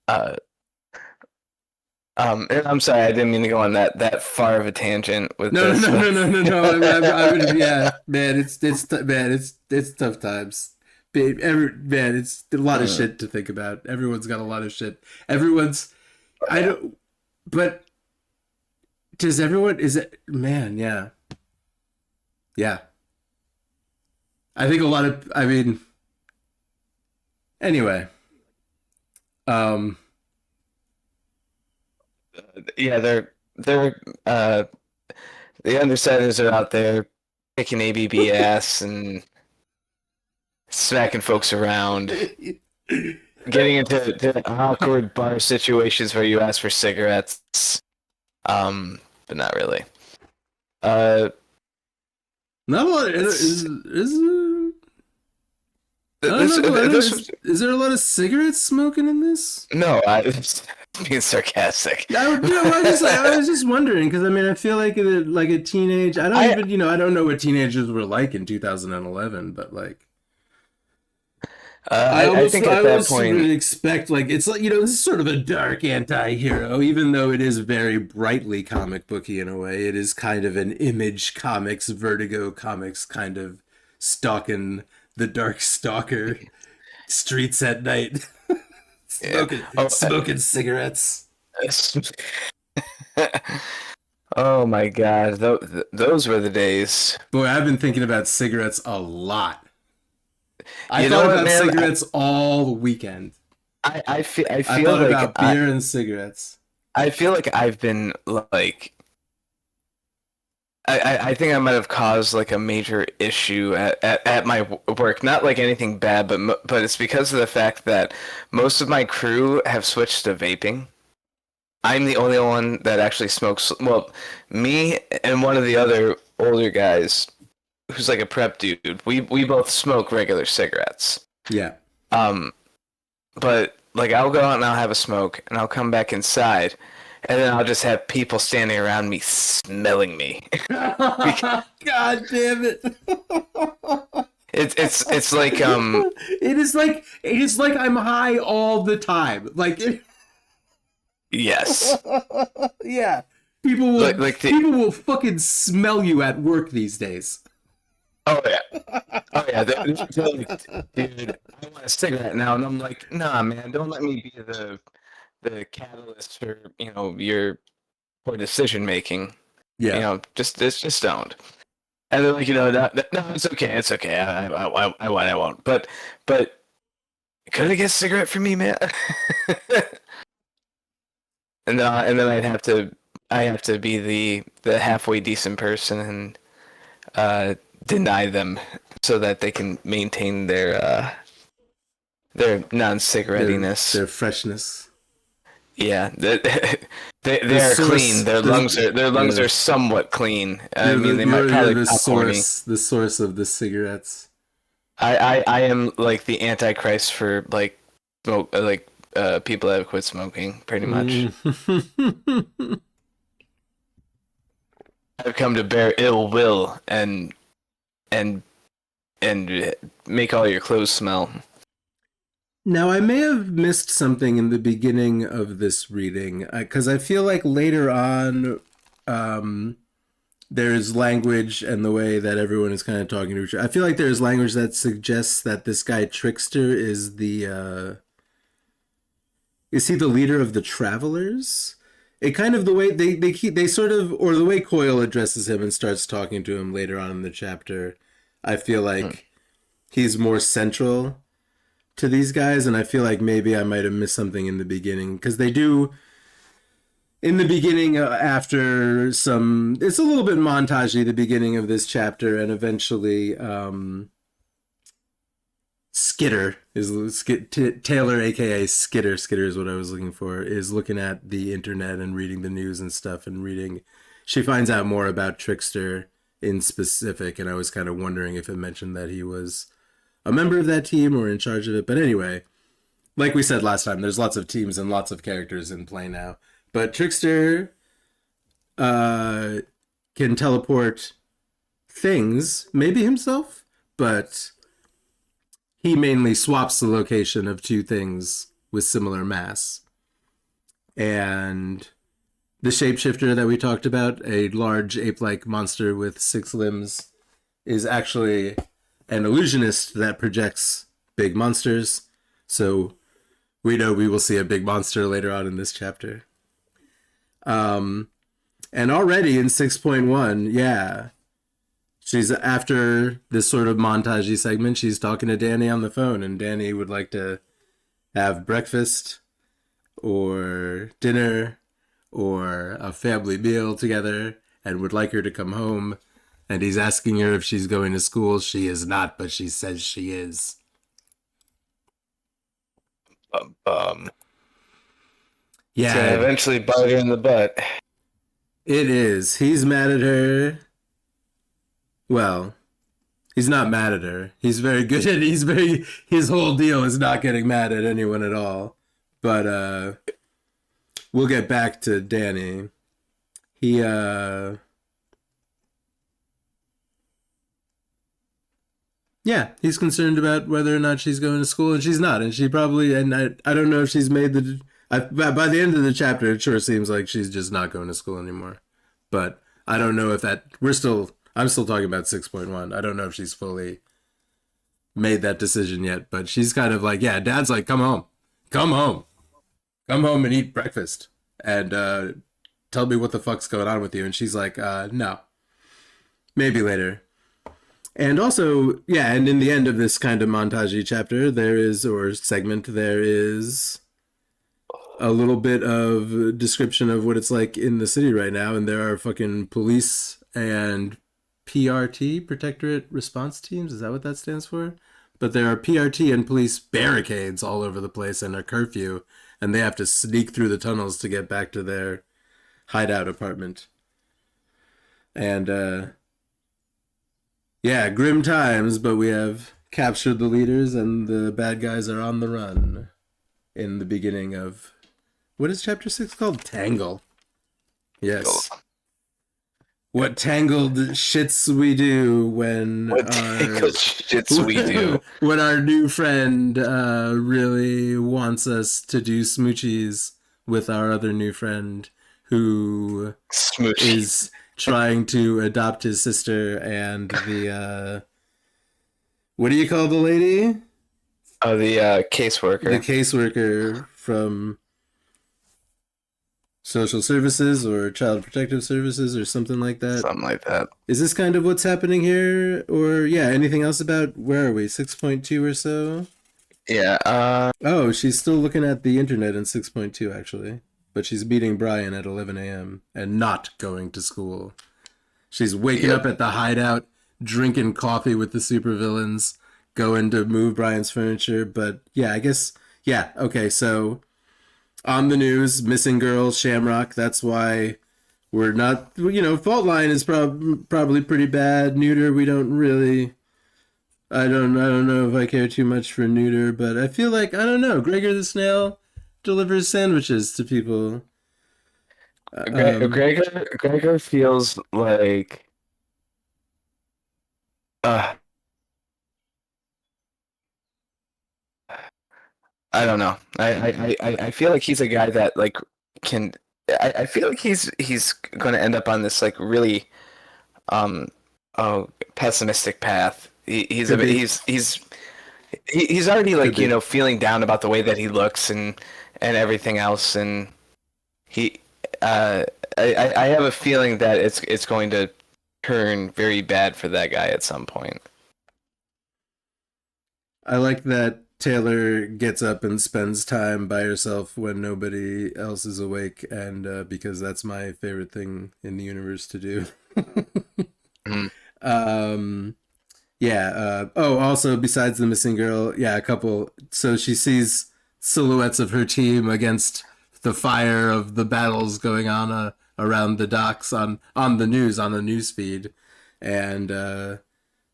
Uh, and I'm sorry, I didn't mean to go on that far of a tangent with No, this. I would, yeah, man, it's tough times. Man, it's a lot of shit to think about. Everyone's got a lot of shit. I don't, but does everyone? Is it, man? Yeah, yeah. I think a lot of. I mean, anyway. Yeah, they're the undersiders are out there kicking ABB ass and smacking folks around, getting into awkward bar situations where you ask for cigarettes, but not really. Not a lot. Is there a lot of cigarette smoking in this? No, I'm being sarcastic. I was just wondering because I mean I feel like a teenage. I don't know what teenagers were like in 2011, but like I think at that point would expect like it's like this is sort of a dark anti-hero, even though it is very brightly comic booky in a way. It is kind of an Image Comics, Vertigo Comics kind of stalking the Dark Stalker streets at night. Smoking cigarettes. Oh my God, those were the days. Boy, I've been thinking about cigarettes a lot. I You thought know what, about man? cigarettes all weekend. I feel I thought like about beer and cigarettes. I feel like I've been like I think I might have caused like a major issue at my work. Not like anything bad, but it's because of the fact that most of my crew have switched to vaping. I'm the only one that actually smokes. Well, me and one of the other older guys, who's like a prep dude. We both smoke regular cigarettes. Yeah. But like I'll go out and I'll have a smoke, and I'll come back inside, and then I'll just have people standing around me smelling me. God damn it! It's like it is like I'm high all the time. Yes. Yeah. People will fucking smell you at work these days. Oh yeah. They're like, dude, I want a cigarette now, and I'm like, nah, man, don't let me be the catalyst for your poor decision making. Yeah. Just don't. And they're like, no, it's okay. I won't. But could I get a cigarette for me, man? and then I have to be the halfway decent person and deny them so that they can maintain their non-cigarettiness, their freshness. Yeah, they are clean. Their lungs are somewhat clean. I mean, they might probably the source of the cigarettes. I am like the antichrist for like smoke, people that have quit smoking, pretty much. I've come to bear ill will and and make all your clothes smell. Now, I may have missed something in the beginning of this reading, because I feel like later on, um, there's language and the way that everyone is kind of talking to each other. I feel like there's language that suggests that this guy Trickster is he the leader of the Travelers? It kind of the way they sort of, or the way Coyle addresses him and starts talking to him later on in the chapter, I feel like he's more central to these guys, and I feel like maybe I might have missed something in the beginning, because they do in the beginning, after some, it's a little bit montagey, the beginning of this chapter, and eventually Skitter is Taylor, aka Skitter is what I was looking for, is looking at the internet and reading the news and stuff, and reading, she finds out more about Trickster in specific, and I was kind of wondering if it mentioned that he was a member of that team or in charge of it. But anyway, like we said last time, there's lots of teams and lots of characters in play now. But Trickster can teleport things, maybe himself, but he mainly swaps the location of two things with similar mass. And the shapeshifter that we talked about, a large ape-like monster with 6 limbs, is actually an illusionist that projects big monsters. So we know we will see a big monster later on in this chapter. And already in 6.1, yeah, she's, after this sort of montagey segment, she's talking to Danny on the phone, and Danny would like to have breakfast or dinner or a family meal together and would like her to come home. And he's asking her if she's going to school. She is not, but she says she is. It's gonna Yeah, eventually bite her in the butt. it is. He's mad at her. Well, he's not mad at her. He's very good at, his whole deal is not getting mad at anyone at all. But we'll get back to Danny. Yeah, he's concerned about whether or not she's going to school, and she's not. And she probably, and I don't know if she's made the, by the end of the chapter, it sure seems like she's just not going to school anymore. But I don't know if that, I'm still talking about 6.1. I don't know if she's fully made that decision yet, but she's kind of like, yeah, Dad's like, come home and eat breakfast, and tell me what the fuck's going on with you. And she's like, no, maybe later. And also, yeah, and in the end of this kind of montagey chapter, there is a little bit of description of what it's like in the city right now, and there are fucking police and PRT, Protectorate Response Teams, is that what that stands for? But there are PRT and police barricades all over the place and a curfew, and they have to sneak through the tunnels to get back to their hideout apartment. And, yeah, grim times, but we have captured the leaders and the bad guys are on the run in the beginning of, what is chapter 6 called? Tangle. Yes. What tangled shits we do when when our new friend really wants us to do smoochies with our other new friend who is trying to adopt his sister, and the what do you call the lady? Oh, the caseworker. The caseworker from Social Services or Child Protective Services or something like that. Something like that. Is this kind of what's happening here? Or, yeah, anything else about, where are we, 6.2 or so? Yeah, Oh, she's still looking at the internet in 6.2, actually. But she's meeting Brian at 11 a.m. and not going to school. She's waking up at the hideout, drinking coffee with the supervillains, going to move Brian's furniture. But, yeah, I guess, yeah, okay, so on the news, missing girl, Shamrock, that's why we're not, Fault Line is probably pretty bad. Neuter, we don't really, I don't know if I care too much for Neuter, but I feel like, I don't know, Gregor the Snail delivers sandwiches to people. Gregor feels like I don't know. I feel like he's a guy that like can. I feel like he's going to end up on this like really um oh pessimistic path. He's a Could bit be. he's already Could like be. feeling down about the way that he looks and everything else, and he uh I have a feeling that it's going to turn very bad for that guy at some point. I like that Taylor gets up and spends time by herself when nobody else is awake, and because that's my favorite thing in the universe to do. Mhm. um, yeah. Oh, also, besides the missing girl, yeah, a couple. So she sees silhouettes of her team against the fire of the battles going on around the docks on the news on the news feed, and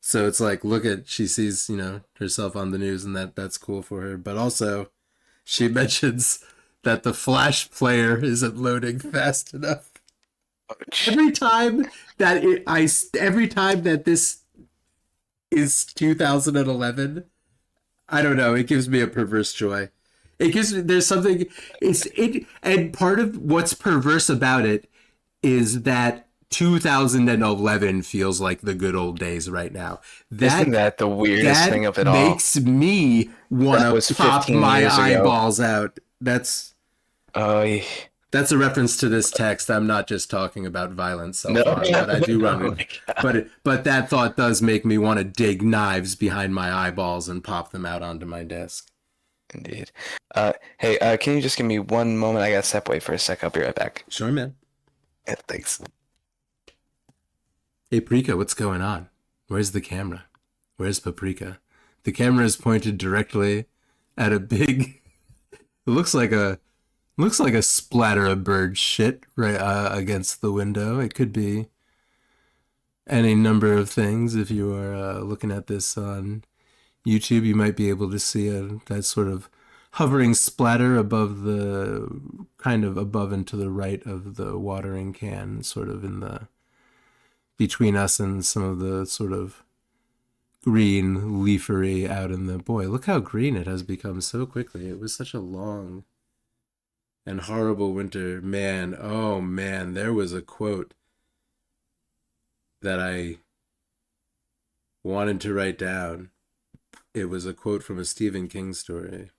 so it's like, look at she sees herself on the news, and that's cool for her. But also, she mentions that the Flash player isn't loading fast enough. Every time every time that this is 2011, I don't know. It gives me a perverse joy. It gives me there's something. And part of what's perverse about it is that 2011 feels like the good old days right now. Isn't That that the weirdest thing that of it all? makes me want That to was pop 15 my years ago. eyeballs out. Oh, yeah. That's a reference to this text. I'm not just talking about violent No, self-harm, but I do run oh it. my God. But that thought does make me want to dig knives behind my eyeballs and pop them out onto my desk. Indeed. Hey, can you just give me one moment? I gotta step away for a sec. I'll be right back. Sure, man. Yeah, thanks. Hey, Paprika, what's going on? Where's the camera? Where's Paprika? The camera is pointed directly at a big. It looks like a splatter of bird shit right against the window. It could be any number of things. If you are looking at this on YouTube, you might be able to see that sort of hovering splatter above the kind of above and to the right of the watering can, sort of in the between us and some of the sort of green leafery out in the boy. Look how green it has become so quickly. It was such a long and horrible winter. Man, oh man, there was a quote that I wanted to write down. It was a quote from a Stephen King story.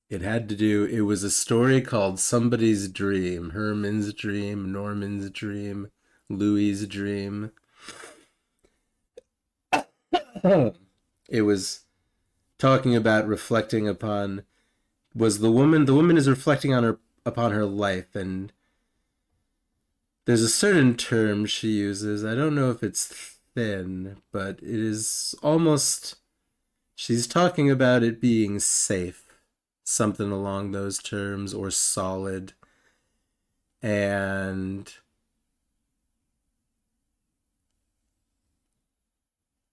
It was a story called Somebody's Dream, Herman's Dream, Norman's Dream, Louis's Dream. It was talking about reflecting upon the woman is reflecting on her upon her life, and there's a certain term she uses. I don't know if it's thin, but it is almost she's talking about it being safe, something along those terms, or solid, and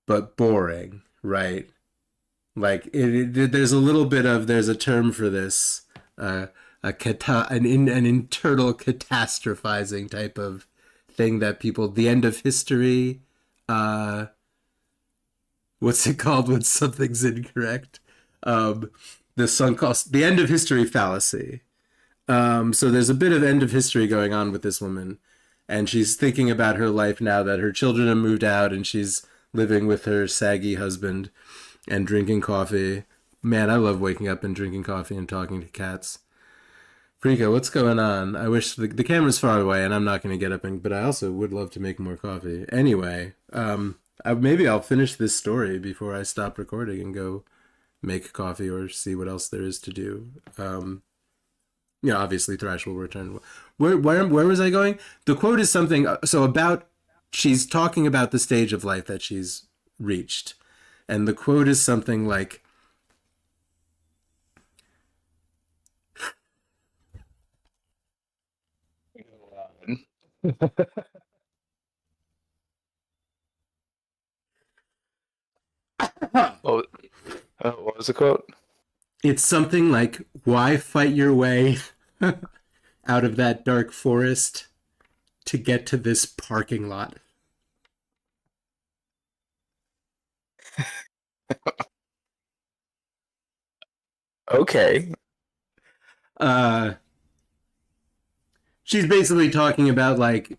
but boring, right? Like there's a little bit of there's a term for this, an internal catastrophizing type of thing that people the end of history, uh, what's it called when something's incorrect? The sunk cost the end of history fallacy. So there's a bit of end of history going on with this woman, and she's thinking about her life now that her children have moved out and she's living with her saggy husband and drinking coffee. Man, I love waking up and drinking coffee and talking to cats. Frika, what's going on? I wish the camera's far away and I'm not going to get up, but I also would love to make more coffee. Anyway, maybe I'll finish this story before I stop recording and go make coffee or see what else there is to do. Obviously Thrash will return. Where was I going? The quote is something so about she's talking about the stage of life that she's reached. And the quote is something like Oh, what was the quote? it's something like, why fight your way out of that dark forest to get to this parking lot? Okay. She's basically talking about like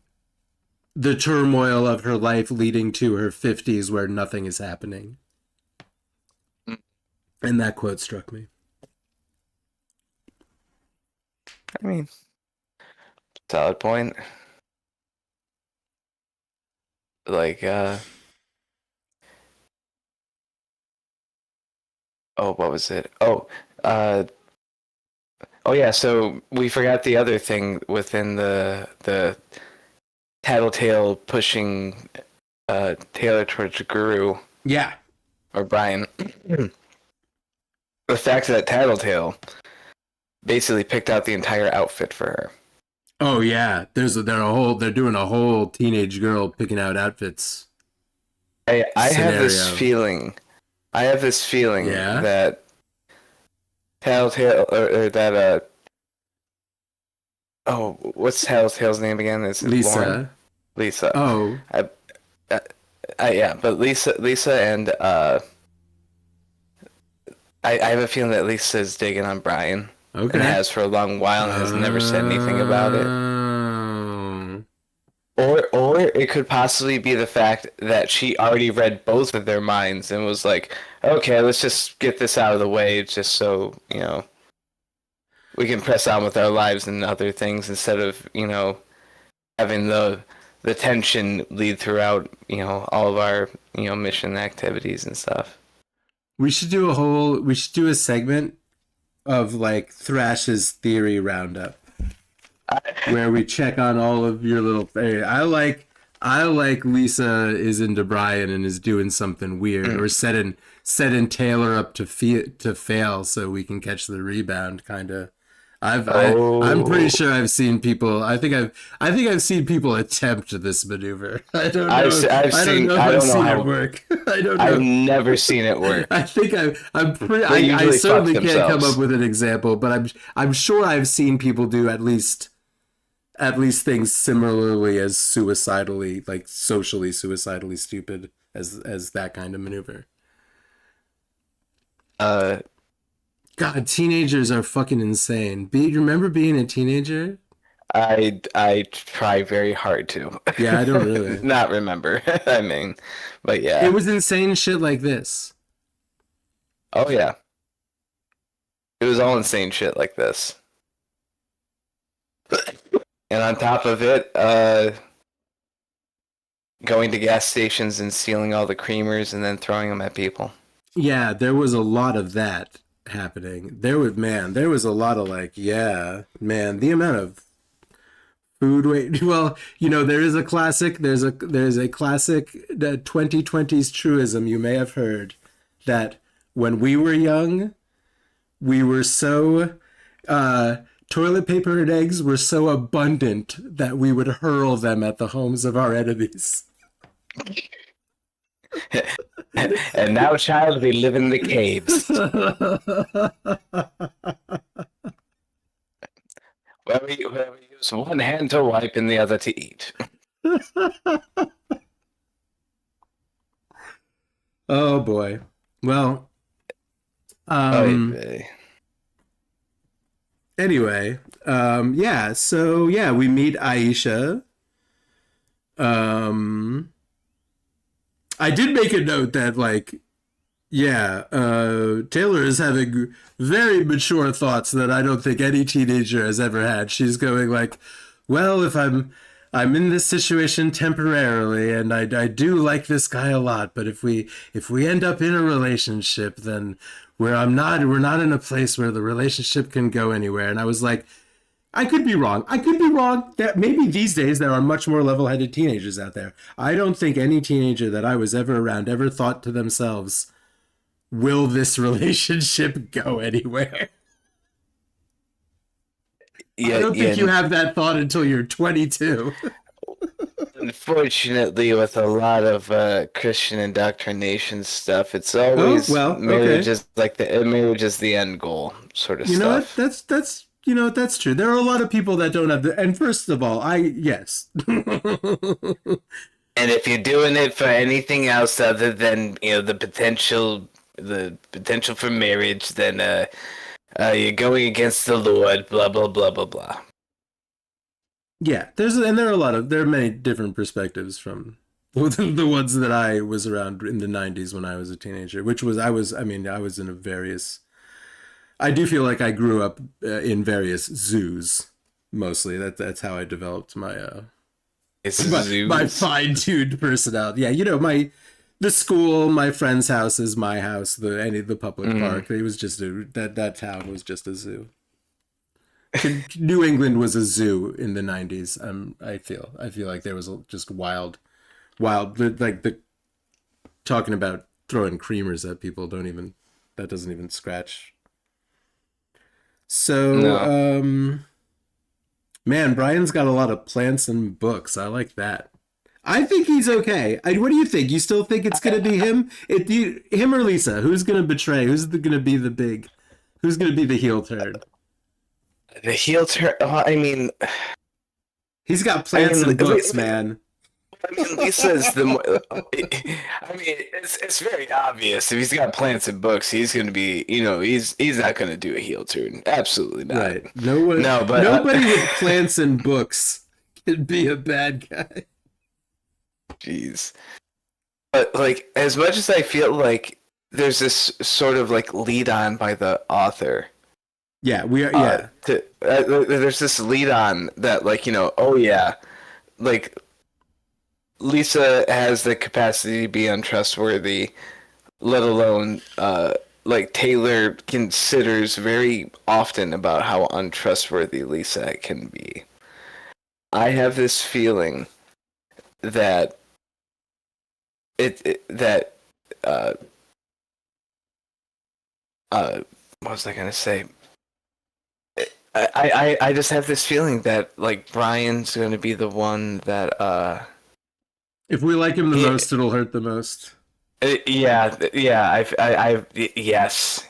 the turmoil of her life leading to her 50s where nothing is happening. And that quote struck me. I mean, solid point. Like, oh, what was it? Oh yeah. So we forgot the other thing within the Tattletale pushing Taylor towards Guru Yeah. or Brian. The fact that Tattletale basically picked out the entire outfit for her. Oh yeah. They're doing a whole teenage girl picking out outfits. I have this Scenario. feeling. I have this feeling Yeah? that Tattletale or that oh, what's Tattletale's name again? Is it Lisa. Lauren? Lisa. Oh. Yeah, but Lisa and I have a feeling that Lisa's digging on Brian Okay. and has for a long while and has never said anything about it. Or it could possibly be the fact that she already read both of their minds and was like, okay, let's just get this out of the way just so, we can press on with our lives and other things instead of, having the tension lead throughout, all of our, mission activities and stuff. We should do a segment of like Thrash's theory roundup where we check on all of your little things. I like Lisa is into Brian and is doing something weird or setting Taylor up to fail so we can catch the rebound kind of. I'm pretty sure I've seen people. I think I've seen people attempt this maneuver. I don't know. I don't know if I've seen it work. I don't know. I've never seen it work. I think I'm pretty. I certainly can't come up with an example, but I'm sure I've seen people do at least things similarly as suicidally, like socially suicidally stupid as that kind of maneuver. God, teenagers are fucking insane. You remember being a teenager? I try very hard to. Yeah, I don't really. Not remember. I mean, but yeah. It was insane shit like this. Oh yeah. It was all insane shit like this. And on top of it, going to gas stations and stealing all the creamers and then throwing them at people. Yeah, there was a lot of that happening. There was a lot of like, yeah, man, the amount of food weight. Well, there is a classic. There's a classic 2020s truism you may have heard that when we were young, we were so toilet paper and eggs were so abundant that we would hurl them at the homes of our enemies. And now, child, we live in the caves. where we use one hand to wipe and the other to eat. Oh boy. Well, anyway, yeah, so yeah, we meet Aisha. I did make a note that like, yeah, Taylor is having very mature thoughts that I don't think any teenager has ever had. She's going like, well, if I'm in this situation temporarily and I do like this guy a lot, but if we end up in a relationship, then we're not in a place where the relationship can go anywhere. And I was like, I could be wrong. That maybe these days there are much more level-headed teenagers out there. I don't think any teenager that I was ever around ever thought to themselves, will this relationship go anywhere? Yeah, I don't think you have that thought until you're 22. Unfortunately, with a lot of Christian indoctrination stuff, it's always marriage is like marriage is the end goal sort of stuff. You know what? That's true. There are a lot of people that don't have and first of all, yes. And if you're doing it for anything else other than, the potential for marriage, then You're going against the Lord, blah, blah, blah, blah, blah. Yeah, there are many different perspectives from the ones that I was around in the 90s when I was a teenager, I was in a various, I do feel like I grew up in various zoos, mostly. That's how I developed It's my zoos. fine-tuned personality. Yeah, the school, my friends' houses, my house, the public park. It was just that town was just a zoo. New England was a zoo in the 90s. I feel like there was just wild, like the talking about throwing creamers at people that doesn't even scratch. So, No. man, Brian's got a lot of plants and books. I like that. I think he's okay. What do you think? You still think it's gonna be him? Him or Lisa? Who's gonna betray? Gonna be the big? Who's gonna be the heel turn? The heel turn. I mean, He's got plants and books, Li- man. Lisa is the more. I mean, it's very obvious. If he's got plants and books, he's going to be. He's not going to do a heel turn. Absolutely not. Right. No, but nobody with plants and books can be a bad guy. jeez. But like, as much as I feel like there's this sort of like lead on by the author. Yeah, we are. Yeah, there's this lead on that, like, oh yeah, like Lisa has the capacity to be untrustworthy, let alone like Taylor considers very often about how untrustworthy Lisa can be. I have this feeling that that what was I gonna say? I just have this feeling that like Brian's gonna be the one that if we like him the most, it'll hurt the most. Yeah. Yes.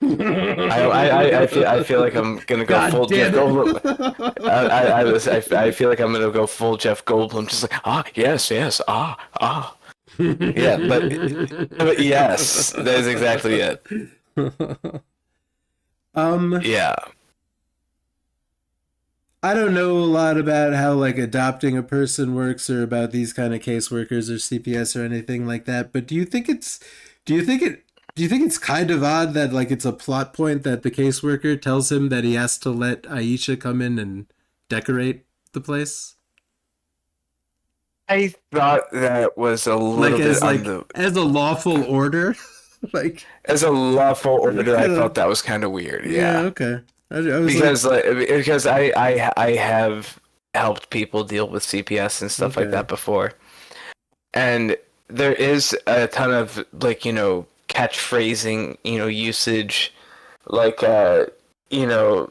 I feel like I'm gonna go God full damn Jeff it. Goldblum. I feel like I'm gonna go full Jeff Goldblum, just like yes, yeah, but yes, that is exactly it. Yeah. I don't know a lot about how like adopting a person works or about these kind of caseworkers or CPS or anything like that, but do you think it's kind of odd that like it's a plot point that the caseworker tells him that he has to let Aisha come in and decorate the place? I thought that was a little bit on the as a lawful order? Like as a lawful order. I thought that was kind of weird. yeah, Yeah. okay. I was Because I have helped people deal with CPS and stuff like Okay. that before, and there is a ton of like catchphrasing usage, like you know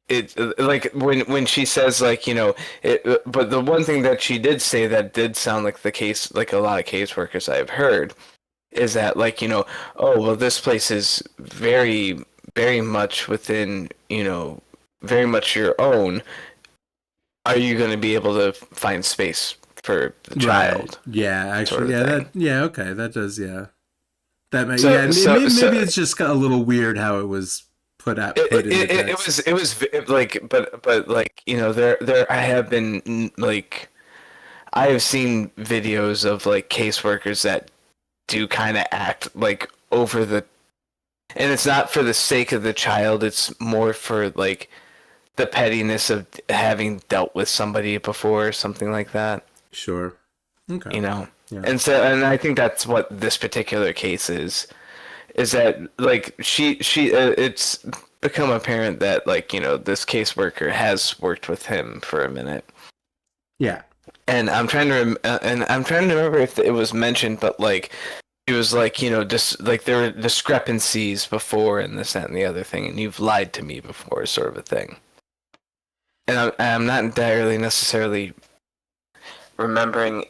it like when she says like it. But the one thing that she did say that did sound like the case, like a lot of caseworkers I've heard, is that like oh well, this place is very much within, very much your own. Are you going to be able to find space for the child? Right. Yeah, actually, sort of thing. okay, that does, yeah. That may, So, yeah, so, maybe so it's just a little weird how it was put in the text. it was like, but like, there, I have been like, I have seen videos of like caseworkers that do kind of act like over the, and it's not for the sake of the child, it's more for like the pettiness of having dealt with somebody before or something like that. Sure. Okay. Yeah. Yeah. And I think that's what this particular case is that like she it's become apparent that like this caseworker has worked with him for a minute. Yeah. And I'm trying to remember if it was mentioned, but like it was like just like there were discrepancies before and this, that, and the other thing, and you've lied to me before, sort of a thing. And I'm not entirely necessarily remembering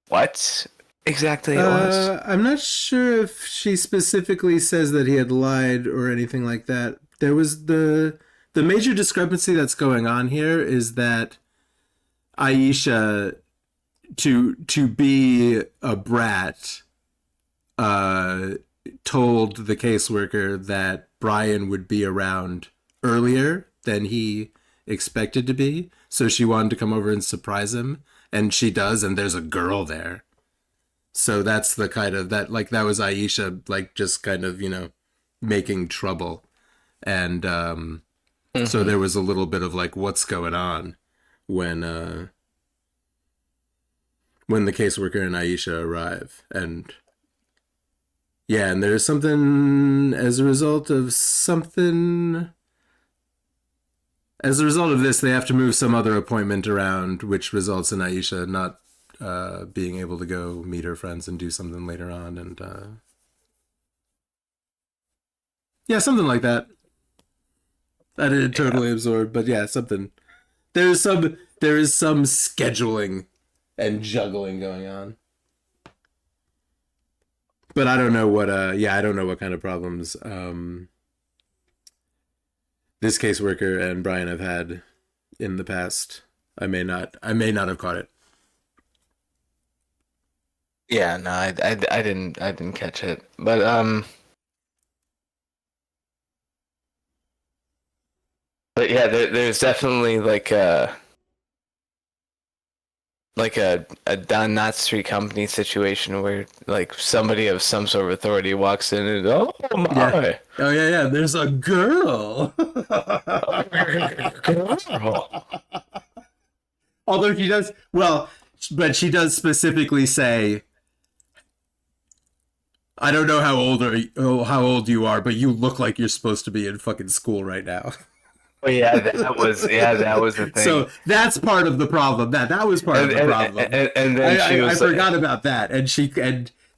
what exactly it was. I'm not sure if she specifically says that he had lied or anything like that. There was the major discrepancy that's going on here is that Aisha to be a brat told the caseworker that Brian would be around earlier than he expected to be. So she wanted to come over and surprise him. And she does, and there's a girl there. So that's the kind of that was Aisha, like, just kind of, making trouble. And so there was a little bit of like, what's going on when the caseworker and Aisha arrive. And yeah, and there's something as a result of this, they have to move some other appointment around, which results in Aisha not being able to go meet her friends and do something later on. And yeah, something like that. I didn't totally absorb, but yeah, something. There is some scheduling and juggling going on. But I don't know what I don't know what kind of problems this caseworker and Brian have had in the past. I may not have caught it. Yeah, no, I didn't catch it. But yeah, there's definitely like a Don Knotts Street Company situation where like somebody of some sort of authority walks in and oh my, Yeah. There's a girl. girl. Although she does specifically say, I don't know how old you are, but you look like you're supposed to be in fucking school right now. Oh yeah, that was the thing. So that's part of the problem. That was part of the problem. And then I forgot about that, and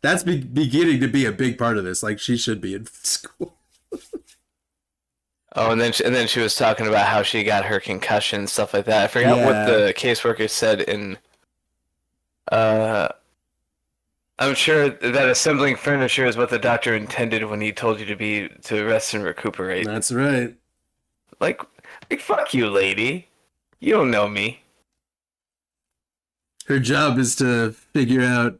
that's beginning to be a big part of this. Like, she should be in school. Oh, and then she was talking about how she got her concussion and stuff like that. I forgot what the caseworker said in. I'm sure that assembling furniture is what the doctor intended when he told you to rest and recuperate. That's right. Like fuck you, lady. You don't know me. Her job is to figure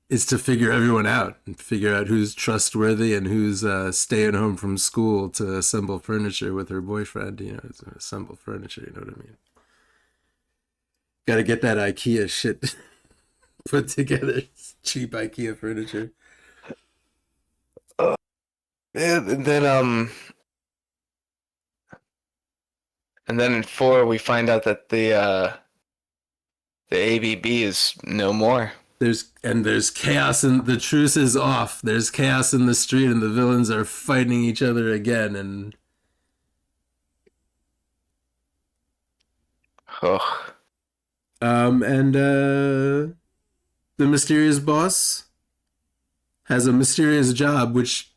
everyone out and figure out who's trustworthy and who's staying home from school to assemble furniture with her boyfriend. To assemble furniture. You know what I mean? Got to get that IKEA shit put together. Cheap IKEA furniture. And then in 4 we find out that the ABB is no more. There's chaos, and the truce is off. There's chaos in the street, and the villains are fighting each other again. And the mysterious boss has a mysterious job, which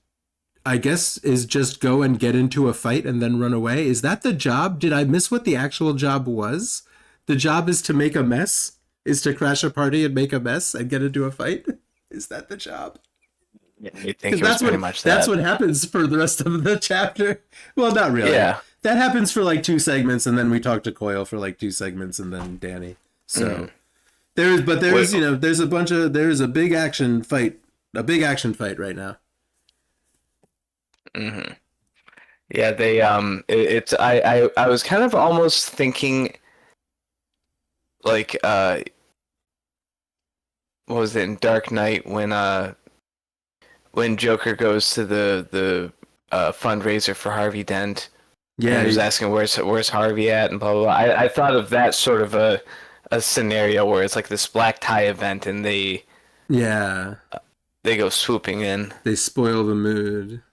I guess is just go and get into a fight and then run away. Is that the job? Did I miss what the actual job was? The job is to make a mess? Is to crash a party and make a mess and get into a fight? Is that the job? Yeah, I think it was pretty much that. That's what happens for the rest of the chapter. Well, not really. Yeah. That happens for like 2 segments, and then we talk to Coyle for like 2 segments, and then Danny. So there's a big action fight right now. Mm-hmm. Yeah, they I was kind of almost thinking like what was it in Dark Knight when Joker goes to the fundraiser for Harvey Dent. Yeah, and he was asking where's Harvey at and blah blah blah. I thought of that sort of a scenario where it's like this black tie event and they go swooping in. They spoil the mood.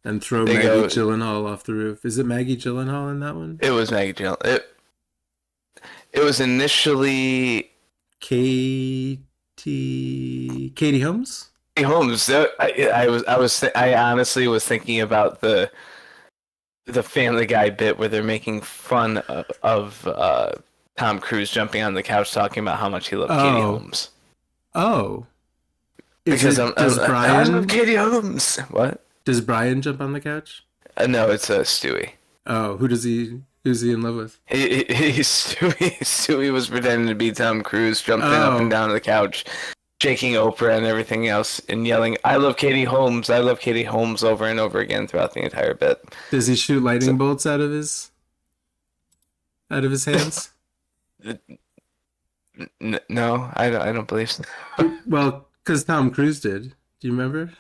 And throw Maggie Gyllenhaal off the roof. Is it Maggie Gyllenhaal in that one? It was Maggie Gyllenhaal. It was initially Katie Holmes. Katie Holmes. I honestly was thinking about the Family Guy bit where they're making fun of Tom Cruise jumping on the couch talking about how much he loved Katie Holmes. Oh. Because I love Katie Holmes. What? Does Brian jump on the couch? No, it's Stewie. Oh, who's he in love with? Stewie was pretending to be Tom Cruise, jumping up and down the couch. shaking Oprah and everything else and yelling, "I love Katie Holmes, I love Katie Holmes" over and over again throughout the entire bit. Does he shoot So, lightning bolts out of his hands? no, I don't believe so. Well, because Tom Cruise did. Do you remember?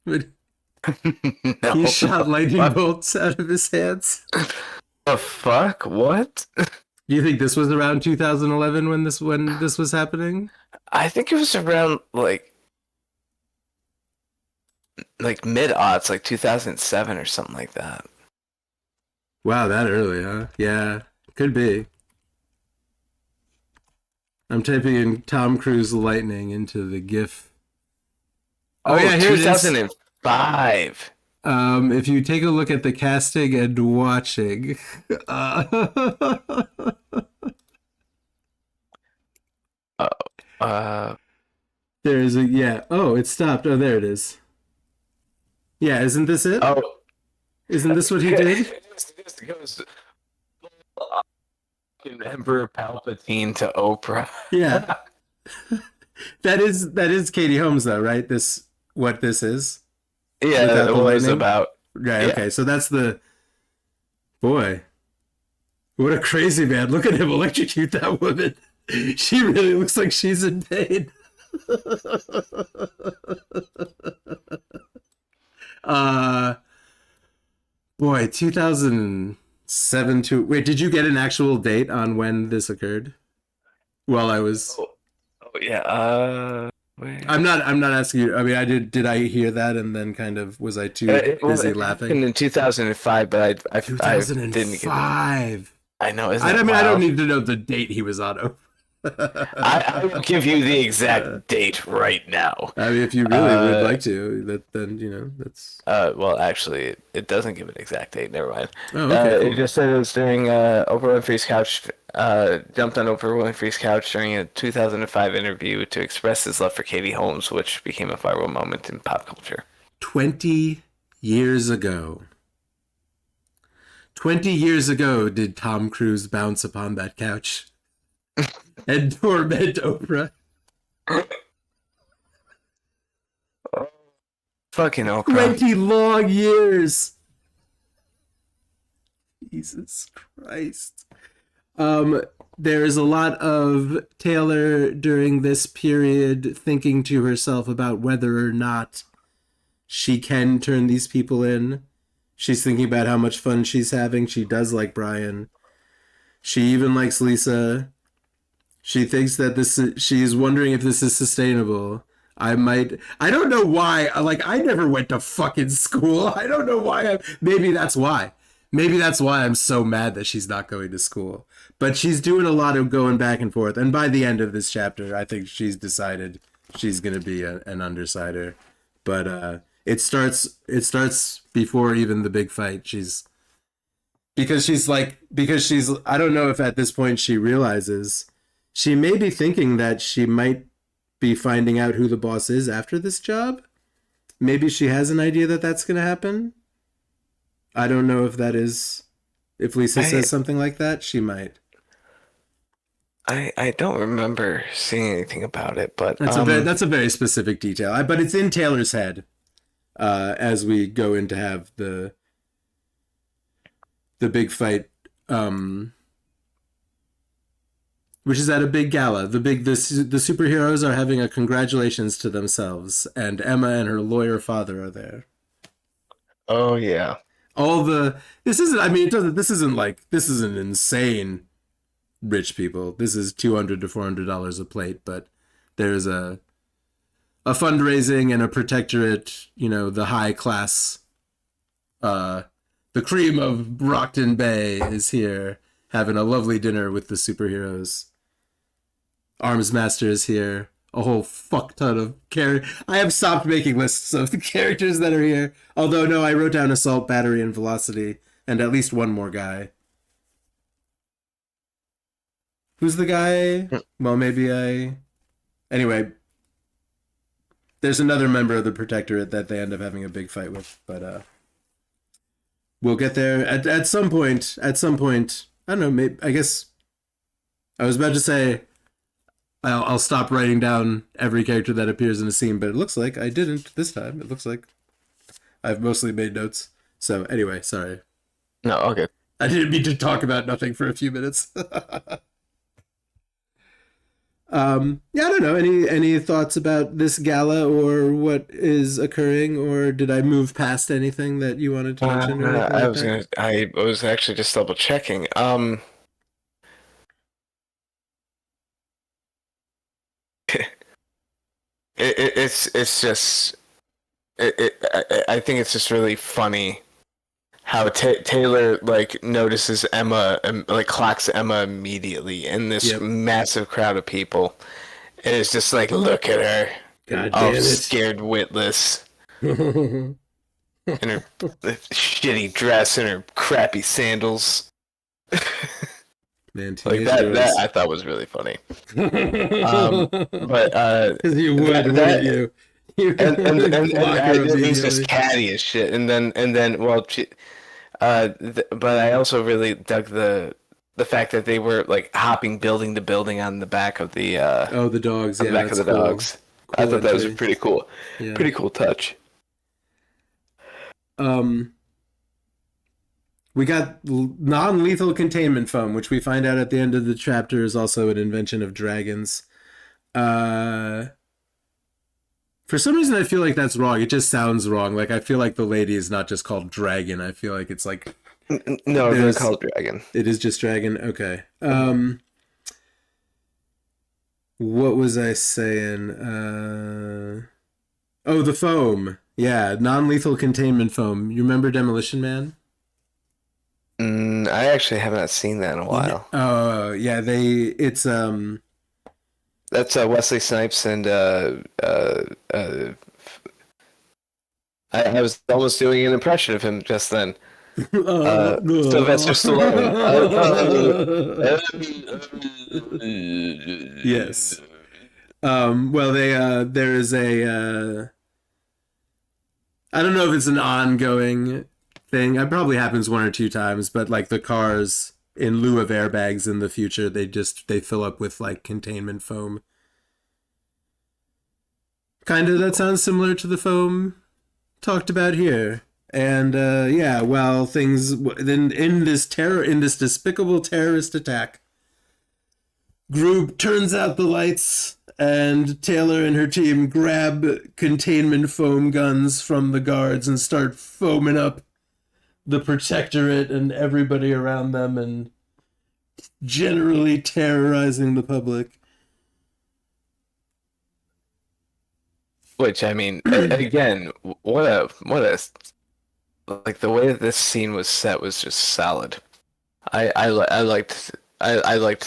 When No. he shot lightning bolts out of his hands. The fuck? What? Do you think this was around 2011 when this was happening? I think it was around like mid-aughts, like 2007 or something like that. Wow, that early, huh? Yeah, could be. I'm typing in Tom Cruise lightning into the GIF. Oh yeah, here it is. 2005. If you take a look at the casting and watching, there is a yeah. Oh, it stopped. Oh, there it is. Yeah, isn't this it? Oh, Isn't this what he did? It goes Emperor Palpatine to Oprah. Yeah, that is Katie Holmes though, right? What this is? Yeah, Without it the was lightning? about. Right. Yeah. Okay, so that's the boy. What a crazy man! Look at him electrocute that woman. She really looks like she's in pain. Boy, 2007 to wait. Did you get an actual date on when this occurred? While I was, Oh yeah. Wait. I'm not asking you. I mean, I did. Did I hear that and then kind of was I too It busy happened laughing? in 2005, but I didn't get it. 2005. I know. Isn't I that mean, I don't wild? need to know the date he was on. I will give you the exact date right now. I mean, if you really would like to, then that's. Well, actually, it doesn't give an exact date. Never mind. Oh, okay, cool. It just said it was during Oprah Winfrey's couch. Jumped on Oprah Winfrey's couch during a 2005 interview to express his love for Katie Holmes, which became a viral moment in pop culture. 20 years ago. 20 years ago, did Tom Cruise bounce upon that couch and torment Oprah? Fucking Oprah. 20 long years. Jesus Christ. There's a lot of Taylor during this period thinking to herself about whether or not she can turn these people in. She's thinking about how much fun she's having. She does like Brian. She even likes Lisa. She thinks that she's wondering if this is sustainable. I don't know why. Like, I never went to fucking school. I don't know why. Maybe that's why. Maybe that's why I'm so mad that she's not going to school. But she's doing a lot of going back and forth. And by the end of this chapter, I think she's decided she's going to be an undersider. But it starts before even the big fight. Because I don't know if at this point she realizes she may be thinking that she might be finding out who the boss is after this job. Maybe she has an idea that that's going to happen. I don't know if if Lisa says something like that, she might. I don't remember seeing anything about it, but That's a very specific detail. But it's in Taylor's head as we go in to have the big fight, which is at a big gala. The superheroes are having a congratulations to themselves, and Emma and her lawyer father are there. oh yeah. This isn't insane rich people. This is $200 to $400 a plate, but there's a fundraising and a protectorate, the high class, the cream of Brockton Bay is here having a lovely dinner with the superheroes. Armsmaster is here. A whole fuck ton of characters. I have stopped making lists of the characters that are here. Although, no, I wrote down Assault, Battery, and Velocity, and at least one more guy. Who's the guy? Well, Anyway, there's another member of the Protectorate that they end up having a big fight with, but we'll get there at some point. At some point, I don't know. Maybe I guess I was about to say I'll stop writing down every character that appears in a scene, but it looks like I didn't this time. It looks like I've mostly made notes. So anyway, sorry. No, okay. I didn't mean to talk about nothing for a few minutes. Yeah, I don't know. Any thoughts about this gala or what is occurring, or did I move past anything that you wanted to mention or anything like that? I was actually just double checking. It's just I think it's just really funny how Taylor like notices Emma and like clocks Emma immediately in this Yep. massive crowd of people, and it's just like, look at her, God all damn it. scared witless in her shitty dress and her crappy sandals. Man, Like teenage that girls. I thought was really funny. But Because you would, that, wouldn't you? You would clock her he's immediately. just catty as shit. And then well, but I also really dug the fact that they were like hopping building to building on the back of the Oh, the dogs. on Yeah, the back of that's the cool. dogs. I Cool thought that was a entry. pretty cool Yeah. touch. We got non-lethal containment foam, which we find out at the end of the chapter is also an invention of dragons. For some reason, I feel like that's wrong. It just sounds wrong. Like, I feel like the lady is not just called Dragon. I feel like it's like No, they're There's- called dragon. it is just Dragon. Okay. What was I saying? Oh, the foam. Yeah, non-lethal containment foam. You remember Demolition Man? I actually have not seen that in a while. Oh, yeah. It's That's Wesley Snipes and I was almost doing an impression of him just then. Sylvester Stallone. Yes. Well, there is a I don't know if it's an ongoing thing. It probably happens one or two times, but like the cars in lieu of airbags in the future, they fill up with like containment foam. Kind of that sounds similar to the foam talked about here. And yeah, well, things then in this despicable terrorist attack, Group turns out the lights, and Taylor and her team grab containment foam guns from the guards and start foaming up the protectorate and everybody around them and generally terrorizing the public. Which I mean, again, what a like the way that this scene was set was just solid. I liked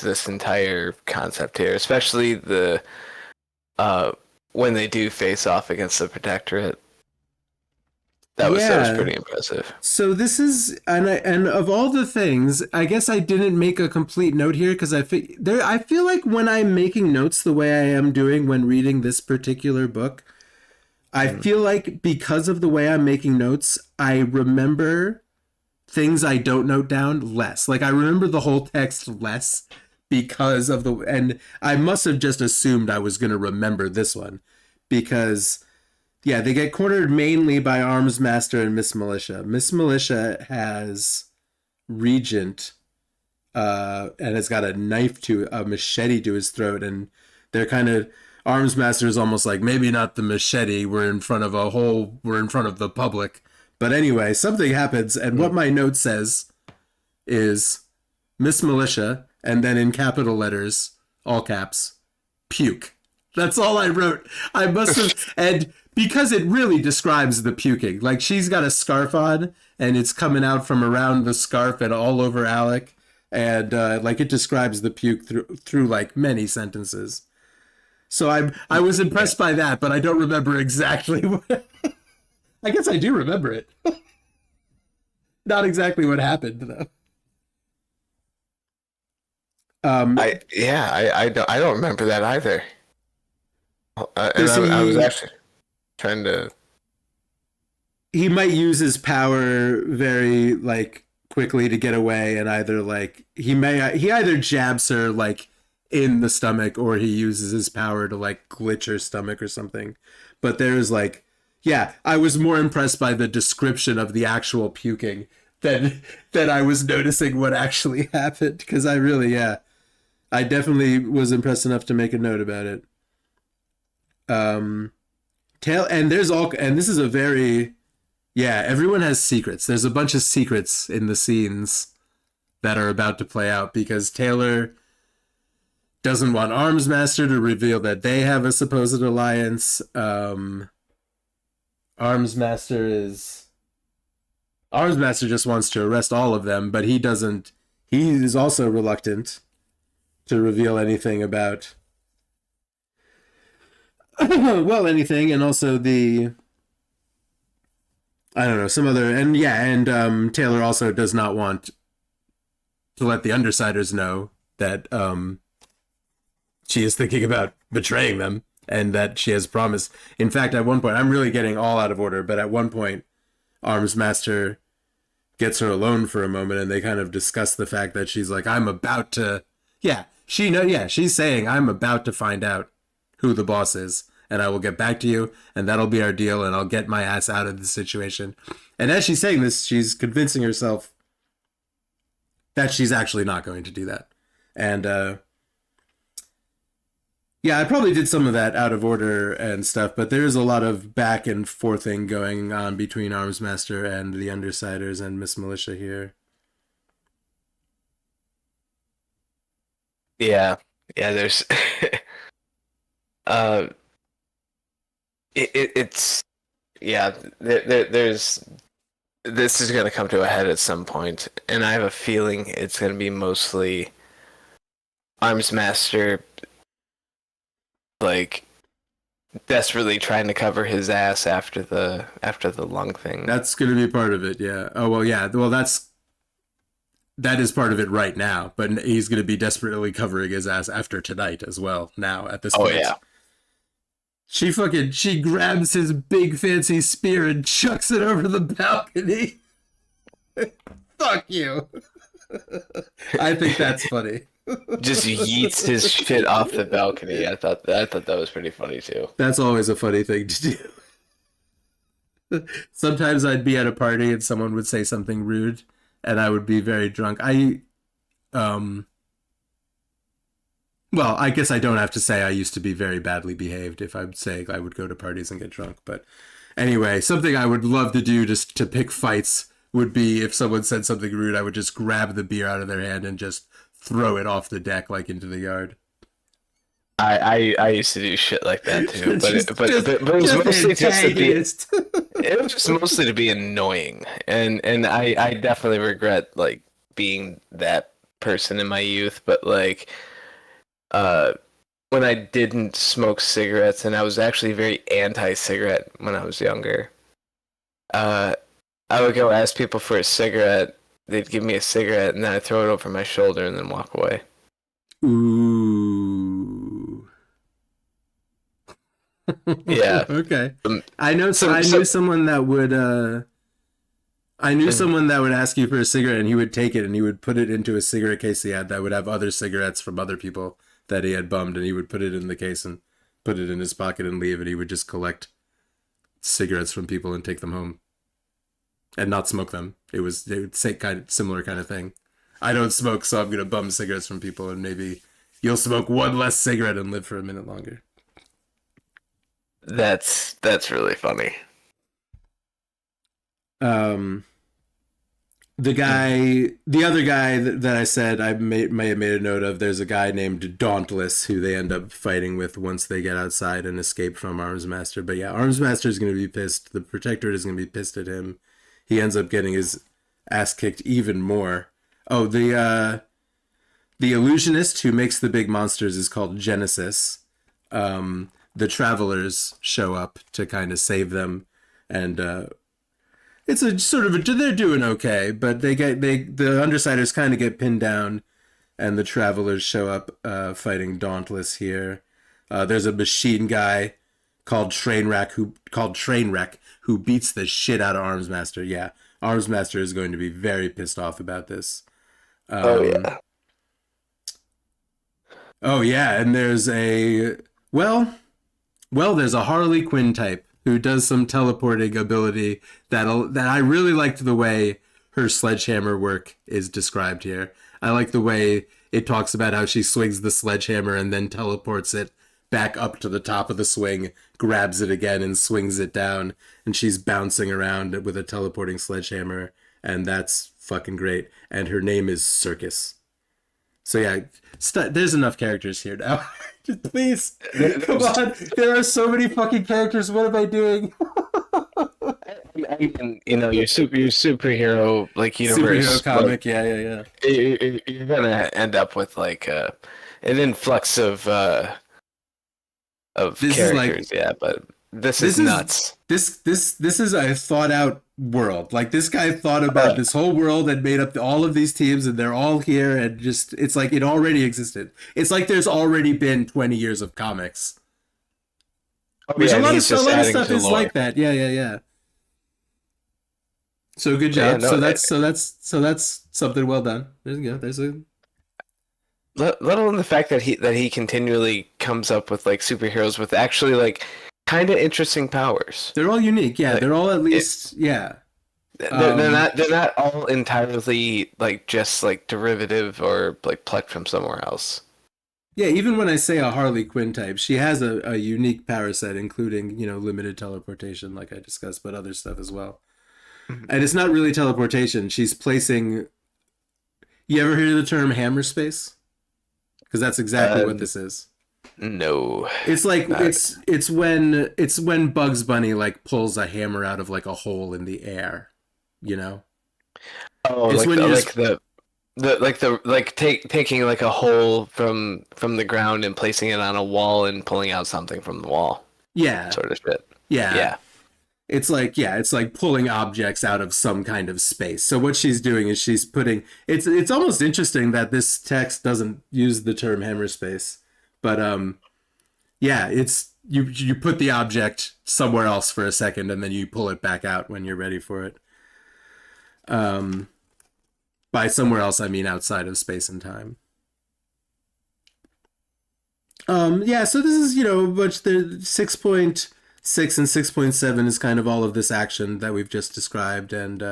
this entire concept here, especially the when they do face off against the protectorate. That was pretty impressive. So this is and of all the things, I guess I didn't make a complete note here because I feel like when I'm making notes the way I am doing when reading this particular book, I feel like because of the way I'm making notes, I remember things I don't note down less. Like I remember the whole text less because of and I must have just assumed I was going to remember this one because yeah, they get cornered mainly by Arms Master and Miss Militia. Miss Militia has Regent and has got a machete to his throat, and they're kind of Arms Master is almost like maybe not the machete. We're in front of the public. But anyway, something happens, and what my note says is Miss Militia, and then in capital letters, all caps, puke. That's all I wrote. I must have, and because it really describes the puking. Like she's got a scarf on, and it's coming out from around the scarf and all over Alec, and like it describes the puke through like many sentences. So I was impressed by that, but I don't remember exactly what. I guess I do remember it. Not exactly what happened though. I don't remember that either. And I was actually trying to. He might use his power very like quickly to get away, and either like he either jabs her like in the stomach, or he uses his power to like glitch her stomach or something. But there's like, yeah, I was more impressed by the description of the actual puking than I was noticing what actually happened, because I really, yeah, I definitely was impressed enough to make a note about it. And there's all, and this is a very, yeah, everyone has secrets. There's a bunch of secrets in the scenes that are about to play out, because Taylor doesn't want Armsmaster to reveal that they have a supposed alliance. Armsmaster just wants to arrest all of them, but he doesn't. He is also reluctant to reveal anything about well, anything, and also the, I don't know, some other, and yeah, and Taylor also does not want to let the Undersiders know that she is thinking about betraying them, and that she has promised. In fact, at one point, I'm really getting all out of order, but at one point, Armsmaster gets her alone for a moment, and they kind of discuss the fact that she's like, I'm about to, yeah, she's saying, I'm about to find out who the boss is, and I will get back to you, and that'll be our deal, and I'll get my ass out of the situation. And as she's saying this, she's convincing herself that she's actually not going to do that. And yeah, I probably did some of that out of order and stuff, but there's a lot of back and forthing going on between Armsmaster and the Undersiders and Miss Militia here. Yeah, yeah. There's, uh, it's yeah. There's this is gonna come to a head at some point, and I have a feeling it's gonna be mostly Armsmaster, like desperately trying to cover his ass after the lung thing. That's going to be part of it, yeah. Oh, well, yeah. Well, that is part of it right now, but he's going to be desperately covering his ass after tonight as well, now, at this point. Oh, yeah. She grabs his big fancy spear and chucks it over the balcony. Fuck you. I think that's funny. Just yeets his shit off the balcony. I thought that was pretty funny too. That's always a funny thing to do. Sometimes I'd be at a party and someone would say something rude, and I would be very drunk. Well, I guess I don't have to say I used to be very badly behaved if I'm saying I would go to parties and get drunk. But anyway, something I would love to do just to pick fights would be, if someone said something rude, I would just grab the beer out of their hand and just throw it off the deck, like into the yard. I used to do shit like that too, but it was mostly just to be, it was just mostly to be annoying, and I definitely regret like being that person in my youth. But like, when I didn't smoke cigarettes, and I was actually very anti-cigarette when I was younger, I would go ask people for a cigarette. They'd give me a cigarette, and then I'd throw it over my shoulder and then walk away. Ooh. Yeah. Okay. I knew someone that would someone that would ask you for a cigarette, and he would take it and he would put it into a cigarette case he had that would have other cigarettes from other people that he had bummed, and he would put it in the case and put it in his pocket and leave, and he would just collect cigarettes from people and take them home and not smoke them. They would say kind of similar kind of thing. I don't smoke, so I'm gonna bum cigarettes from people, and maybe you'll smoke one less cigarette and live for a minute longer. That's really funny. The other guy that I said I may have made a note of, there's a guy named Dauntless who they end up fighting with once they get outside and escape from Armsmaster. But yeah, Armsmaster is going to be pissed. The Protectorate is going to be pissed at him. He ends up getting his ass kicked even more. Oh, the illusionist who makes the big monsters is called Genesis. The Travelers show up to kind of save them, and it's a sort of they're doing okay, but the Undersiders kind of get pinned down, and the Travelers show up fighting Dauntless here. There's a machine guy called Trainwreck who beats the shit out of Armsmaster. Yeah, Armsmaster is going to be very pissed off about this. Oh yeah. Oh yeah, and there's a well, there's a Harley Quinn type who does some teleporting ability that I really liked the way her sledgehammer work is described here. I like the way it talks about how she swings the sledgehammer and then teleports it back up to the top of the swing, grabs it again and swings it down, and she's bouncing around with a teleporting sledgehammer, and that's fucking great. And her name is Circus. So yeah, there's enough characters here now. Just please, come on. There are so many fucking characters. What am I doing? I mean, your superhero like universe, Superhero comic. Yeah. you're gonna end up with like an influx of This is like characters. Yeah, but this this is is nuts. this is a thought out world. Like this guy thought about this whole world and made up all of these teams, and they're all here, and just it's like it already existed. It's like there's already been 20 years of comics. Which Yeah, a lot he's of just adding stuff to is lore. like that. Yeah. So good Yeah, job. no, So that's something well done. There you go. There's a let alone the fact that he continually comes up with like superheroes with actually like kind of interesting powers. They're all unique. Yeah, Like, they're all at least yeah. They're not all entirely like just like derivative or like plucked from somewhere else. Yeah, even when I say a Harley Quinn type, she has a unique power set, including, limited teleportation, like I discussed, but other stuff as well. And it's not really teleportation. She's placing. You ever hear the term hammer space? Because that's exactly what this is. No. It's like not- it's when Bugs Bunny like pulls a hammer out of like a hole in the air, you know? Oh, It's like when the, you're like taking like a hole from the ground and placing it on a wall and pulling out something from the wall, Yeah, sort of shit. yeah. Yeah. It's like pulling objects out of some kind of space. So what she's doing is she's putting it's almost interesting that this text doesn't use the term hammer space. But yeah, it's you put the object somewhere else for a second and then you pull it back out when you're ready for it. By somewhere else I mean outside of space and time. Yeah, so this is, much the 6.6 and 6.7 is kind of all of this action that we've just described. And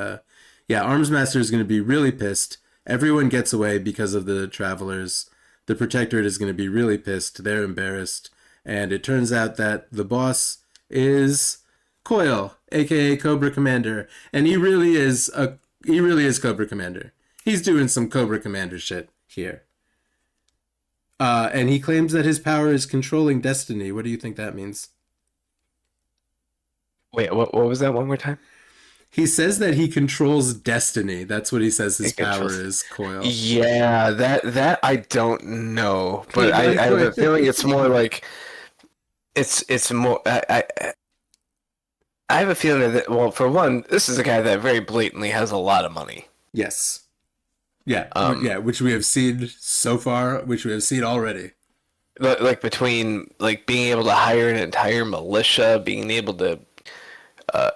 yeah, Armsmaster is going to be really pissed. Everyone gets away because of the travelers. The Protectorate is going to be really pissed. They're embarrassed. And it turns out that the boss is Coil, aka Cobra Commander. And he really is Cobra Commander. He's doing some Cobra Commander shit here. And he claims that his power is controlling destiny. What do you think that means? Wait, what was that one more time? He says that he controls destiny. That's what he says his He power controls- is, Coil. Yeah, that I don't know, but I have a feeling it's more like it's more. I have a feeling that, well, for one, this is a guy that very blatantly has a lot of money. Yes. Yeah. Um, Which we have seen so far, which we have seen already. Like between like being able to hire an entire militia, being able to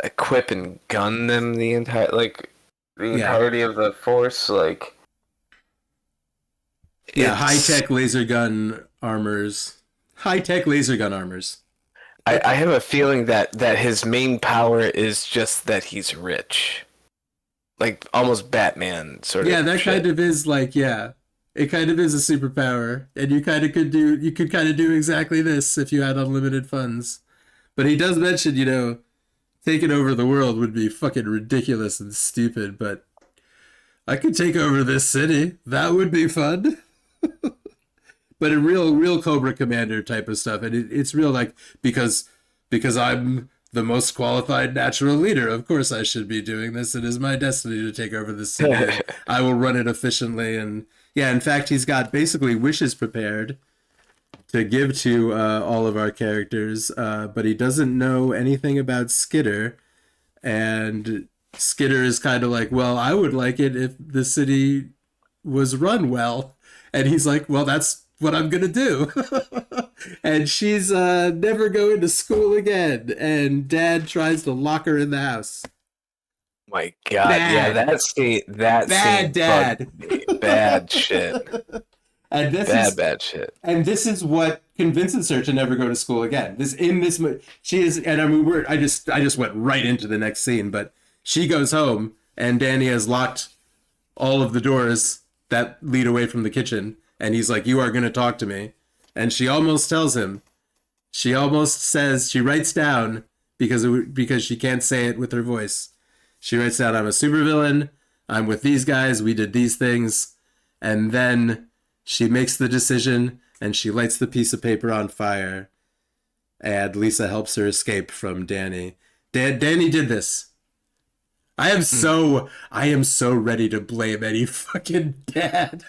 equip and gun them the entirety of the force, like Yeah, it's- high-tech laser gun armors. High-tech laser gun armors. I have a feeling that his main power is just that he's rich, like almost Batman sort of. Yeah, that shit. kind of is like, yeah. It kind of is a superpower. And you could kind of do exactly this if you had unlimited funds. But he does mention, taking over the world would be fucking ridiculous and stupid, but I could take over this city. That would be fun. But a real Cobra Commander type of stuff. And it's real like, because I'm the most qualified natural leader, of course I should be doing this. It is my destiny to take over this city. And I will run it efficiently. And yeah, in fact, he's got basically wishes prepared to give to all of our characters, but he doesn't know anything about Skitter. And Skitter is kind of like, well, I would like it if the city was run well. And he's like, well, that's what I'm going to do. And she's never going to school again. And Dad tries to lock her in the house. My God, Bad. yeah, that scene Bad Dad. bugged me. Bad shit. And Bad shit. and this is what convinces her to never go to school again. She is, and I mean, I just went right into the next scene, but she goes home and Danny has locked all of the doors that lead away from the kitchen, and he's like, "You are going to talk to me," and she almost tells him. She almost says, she writes down, because she can't say it with her voice. She writes down, "I'm a supervillain. I'm with these guys. We did these things," and then she makes the decision and she lights the piece of paper on fire, and Lisa helps her escape from Danny. Danny did this. I am so ready to blame any fucking dad.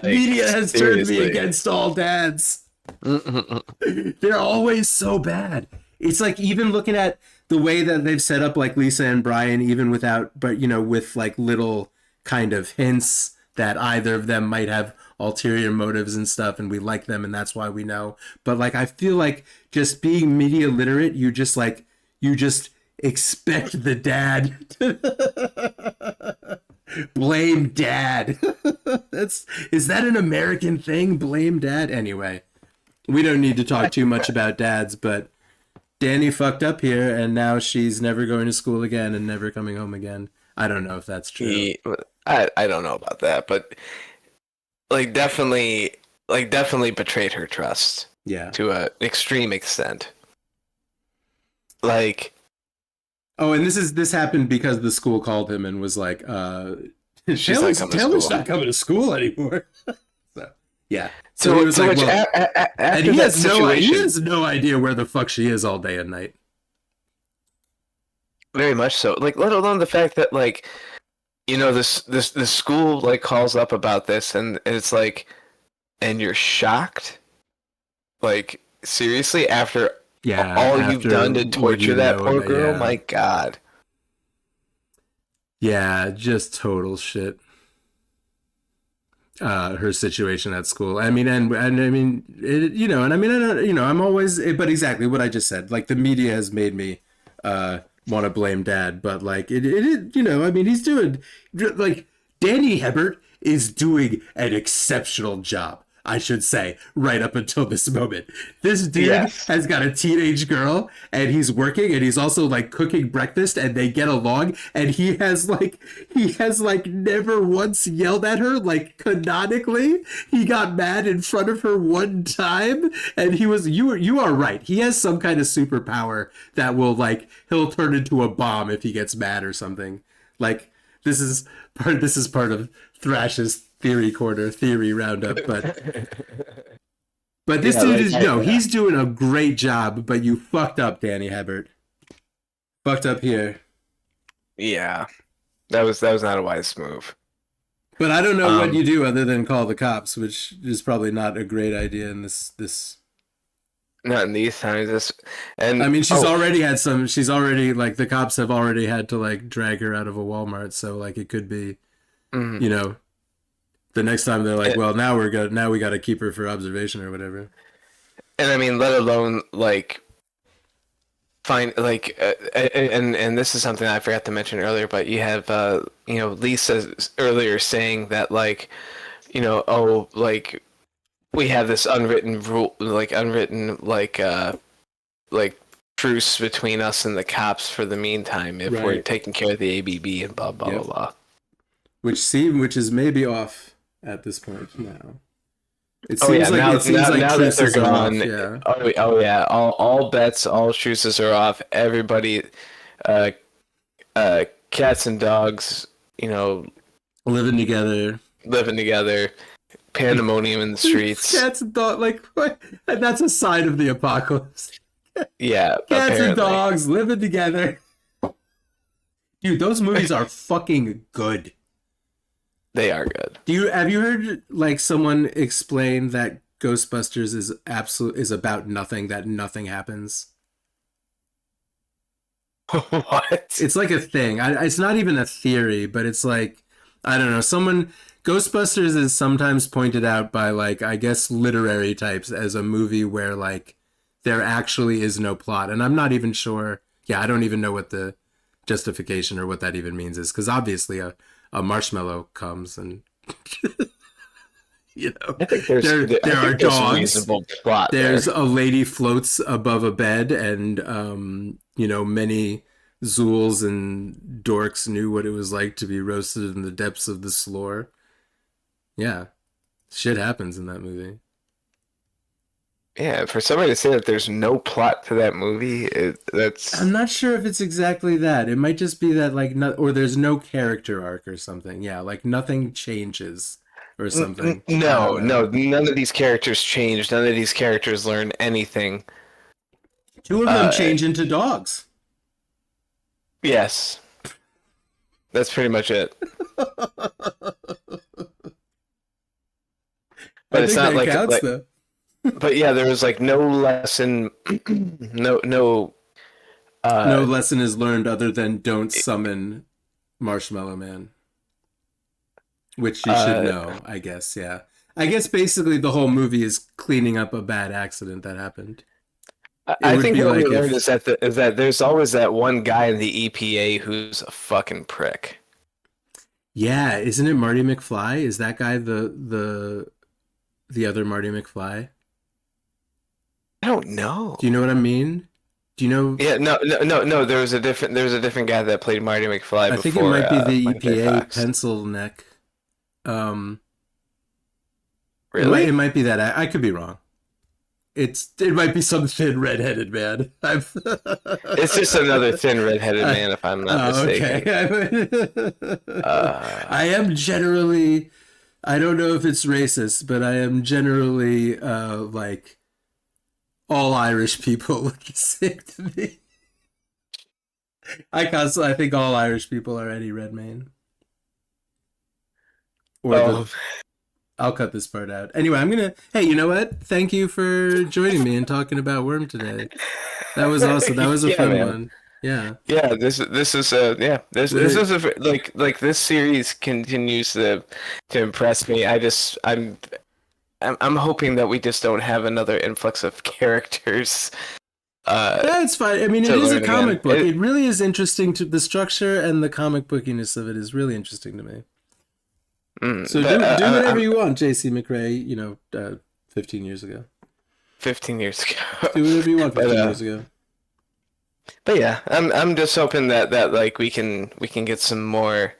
Media has turned me against all dads. They're always so bad. It's like, even looking at the way that they've set up like Lisa and Brian, even without, but you know, with like little kind of hints that either of them might have ulterior motives and stuff, and we like them and that's why we know. But like, I feel like just being media literate, you just expect the dad to blame dad. Is that an American thing? Blame dad? Anyway, we don't need to talk too much about dads, but Danny fucked up here, and now she's never going to school again and never coming home again. I don't know if that's true. I don't know about that, but definitely betrayed her trust. Yeah. To an extreme extent. Like, oh, and this happened because the school called him and was like, Taylor's not coming to school anymore. So yeah. So he was like, well, and he has no idea where the fuck she is all day and night. Very much so. Like, let alone the fact that, like, you know, this school like calls up about this, and it's like, and you're shocked. Like, seriously, after all you've done to torture that poor girl, yeah. My God. Yeah, just total shit. Her situation at school. I mean, and I mean, you know, and I mean, I don't, you know, I'm always, but exactly what I just said. Like, the media has made me want to blame dad, but like it, you know, I mean, he's doing, like, Danny Hebert is doing an exceptional job, I should say, right up until this moment. This dude has got a teenage girl, and he's working, and he's also like cooking breakfast, and they get along, and he has like never once yelled at her. Like, canonically, he got mad in front of her one time, and he was, you are right, he has some kind of superpower that will, like, he'll turn into a bomb if he gets mad or something. Like, this is part of Thrash's theory roundup, but this dude is, he's doing a great job, but you fucked up, Danny Hebert. Fucked up here. Yeah, that was not a wise move. But I don't know what you do other than call the cops, which is probably not a great idea in this. Not in these times. And I mean, she's already, like, the cops have already had to, like, drag her out of a Walmart, so, like, it could be, you know, the next time they're like, well, now we got to keep her for observation or whatever. And I mean, let alone, like, find, like, and this is something I forgot to mention earlier, but you have, you know, Lisa earlier saying that, like, you know, oh, like, we have this unwritten rule, like, truce between us and the cops for the meantime if we're taking care of the ABB and blah, blah, blah, blah. Which is maybe off at this point now. It seems like now that they're gone. Yeah. Oh yeah. All bets, all truces are off. Everybody, cats and dogs, you know, living together. Pandemonium in the streets. Cats and dogs, like, what? And that's a sign of the apocalypse. Yeah. Cats and dogs living together. Dude, those movies are fucking good. They are good. Have you heard, like, someone explain that Ghostbusters is about nothing, that nothing happens? What? It's like a thing. It's not even a theory, but it's like, I don't know. Ghostbusters is sometimes pointed out by, like, I guess literary types as a movie where, like, there actually is no plot. And I'm not even sure. Yeah, I don't even know what the justification or what that even means is, because obviously a marshmallow comes and You know, I think there's there I are think there's a dogs. reasonable plot There's there. a lady floats above a bed, and many Zools and dorks knew what it was like to be roasted in the depths of the slore. Yeah, shit happens in that movie. Yeah, for somebody to say that there's no plot to that movie, I'm that's not sure if it's exactly that. It might just be that like or there's no character arc or something. Yeah, like nothing changes or something. I don't no, know. no, none of these characters change. None of these characters learn anything. Two of them Uh, change into dogs. yes, that's pretty much it. But I it's think not that like counts like. though. But yeah, there was like no lesson, no. No Uh, lesson is learned other than don't summon Marshmallow Man, which you should uh, know, I guess. Yeah. I guess basically the whole movie is cleaning up a bad accident that happened. It I would think be what we like learned if, is that there's always that one guy in the EPA who's a fucking prick. yeah, isn't it Marty McFly? Is that guy the other Marty McFly? I don't know. Do you know what I mean? Do you know? Yeah, no. There was a different guy that played Marty McFly I think it before might be the Michael J. EPA Fox. pencil neck. Um, it Really? might be that. I could be wrong. It might be some thin redheaded man. It's just another thin redheaded I- man, if I'm not oh, mistaken. okay. Uh, I am generally. I don't know if it's racist, but I am generally like all Irish people look the same to me. I think all Irish people are Eddie Redmayne. Or oh, the I'll cut this part out. Anyway, I'm gonna. Hey, you know what? Thank you for joining me and talking about Worm today. That was awesome. That was a yeah, fun man. one. Yeah. Yeah, this is yeah this The- is like this series continues to impress me. I'm hoping that we just don't have another influx of characters That's fine. I mean, it to is a learn again. comic book. It really is interesting to the structure and the comic bookiness of it is really interesting to me. So but, do whatever I'm you want, JC McRae. 15 years ago. 15 years ago. Do whatever you want. But 15 years ago. but yeah, I'm just hoping that like we can get some more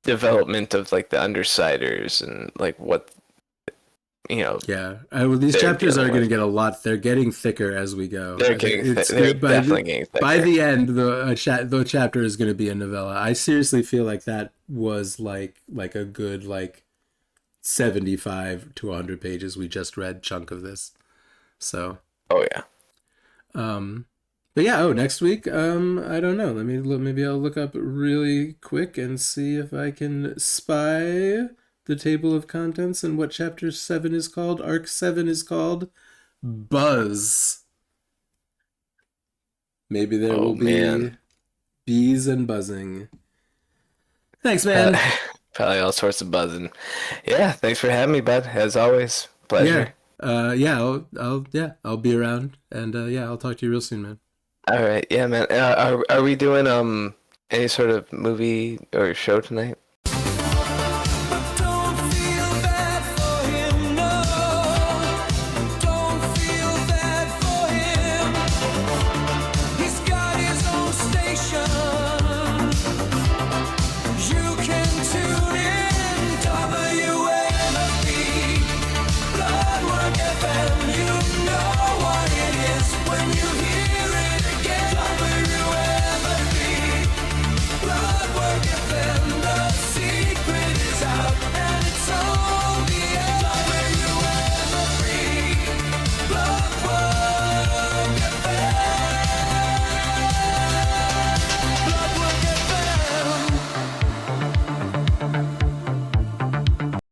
development of like the Undersiders and like what Yeah. Well, these they're chapters are dealing going to with. get a lot. They're getting thicker as we go. They're I think getting it's they're good. definitely getting By thicker. the end, the chapter is going to be a novella. I seriously feel like that was like a good like 75 to 100 pages we just read chunk of this. So, Oh yeah. but yeah, next week, I don't know. Let me look, maybe I'll look up really quick and see if I can spy the table of contents and what chapter 7 is called. Arc 7 is called Buzz. Maybe there Oh will be man. bees and buzzing. Thanks, Probably, man. probably all sorts of buzzing. Yeah, thanks for having me, bud. As always, Yeah. pleasure. Yeah, I'll be around and yeah, I'll talk to you real soon, man. All right, yeah, man. Are we doing any sort of movie or show tonight?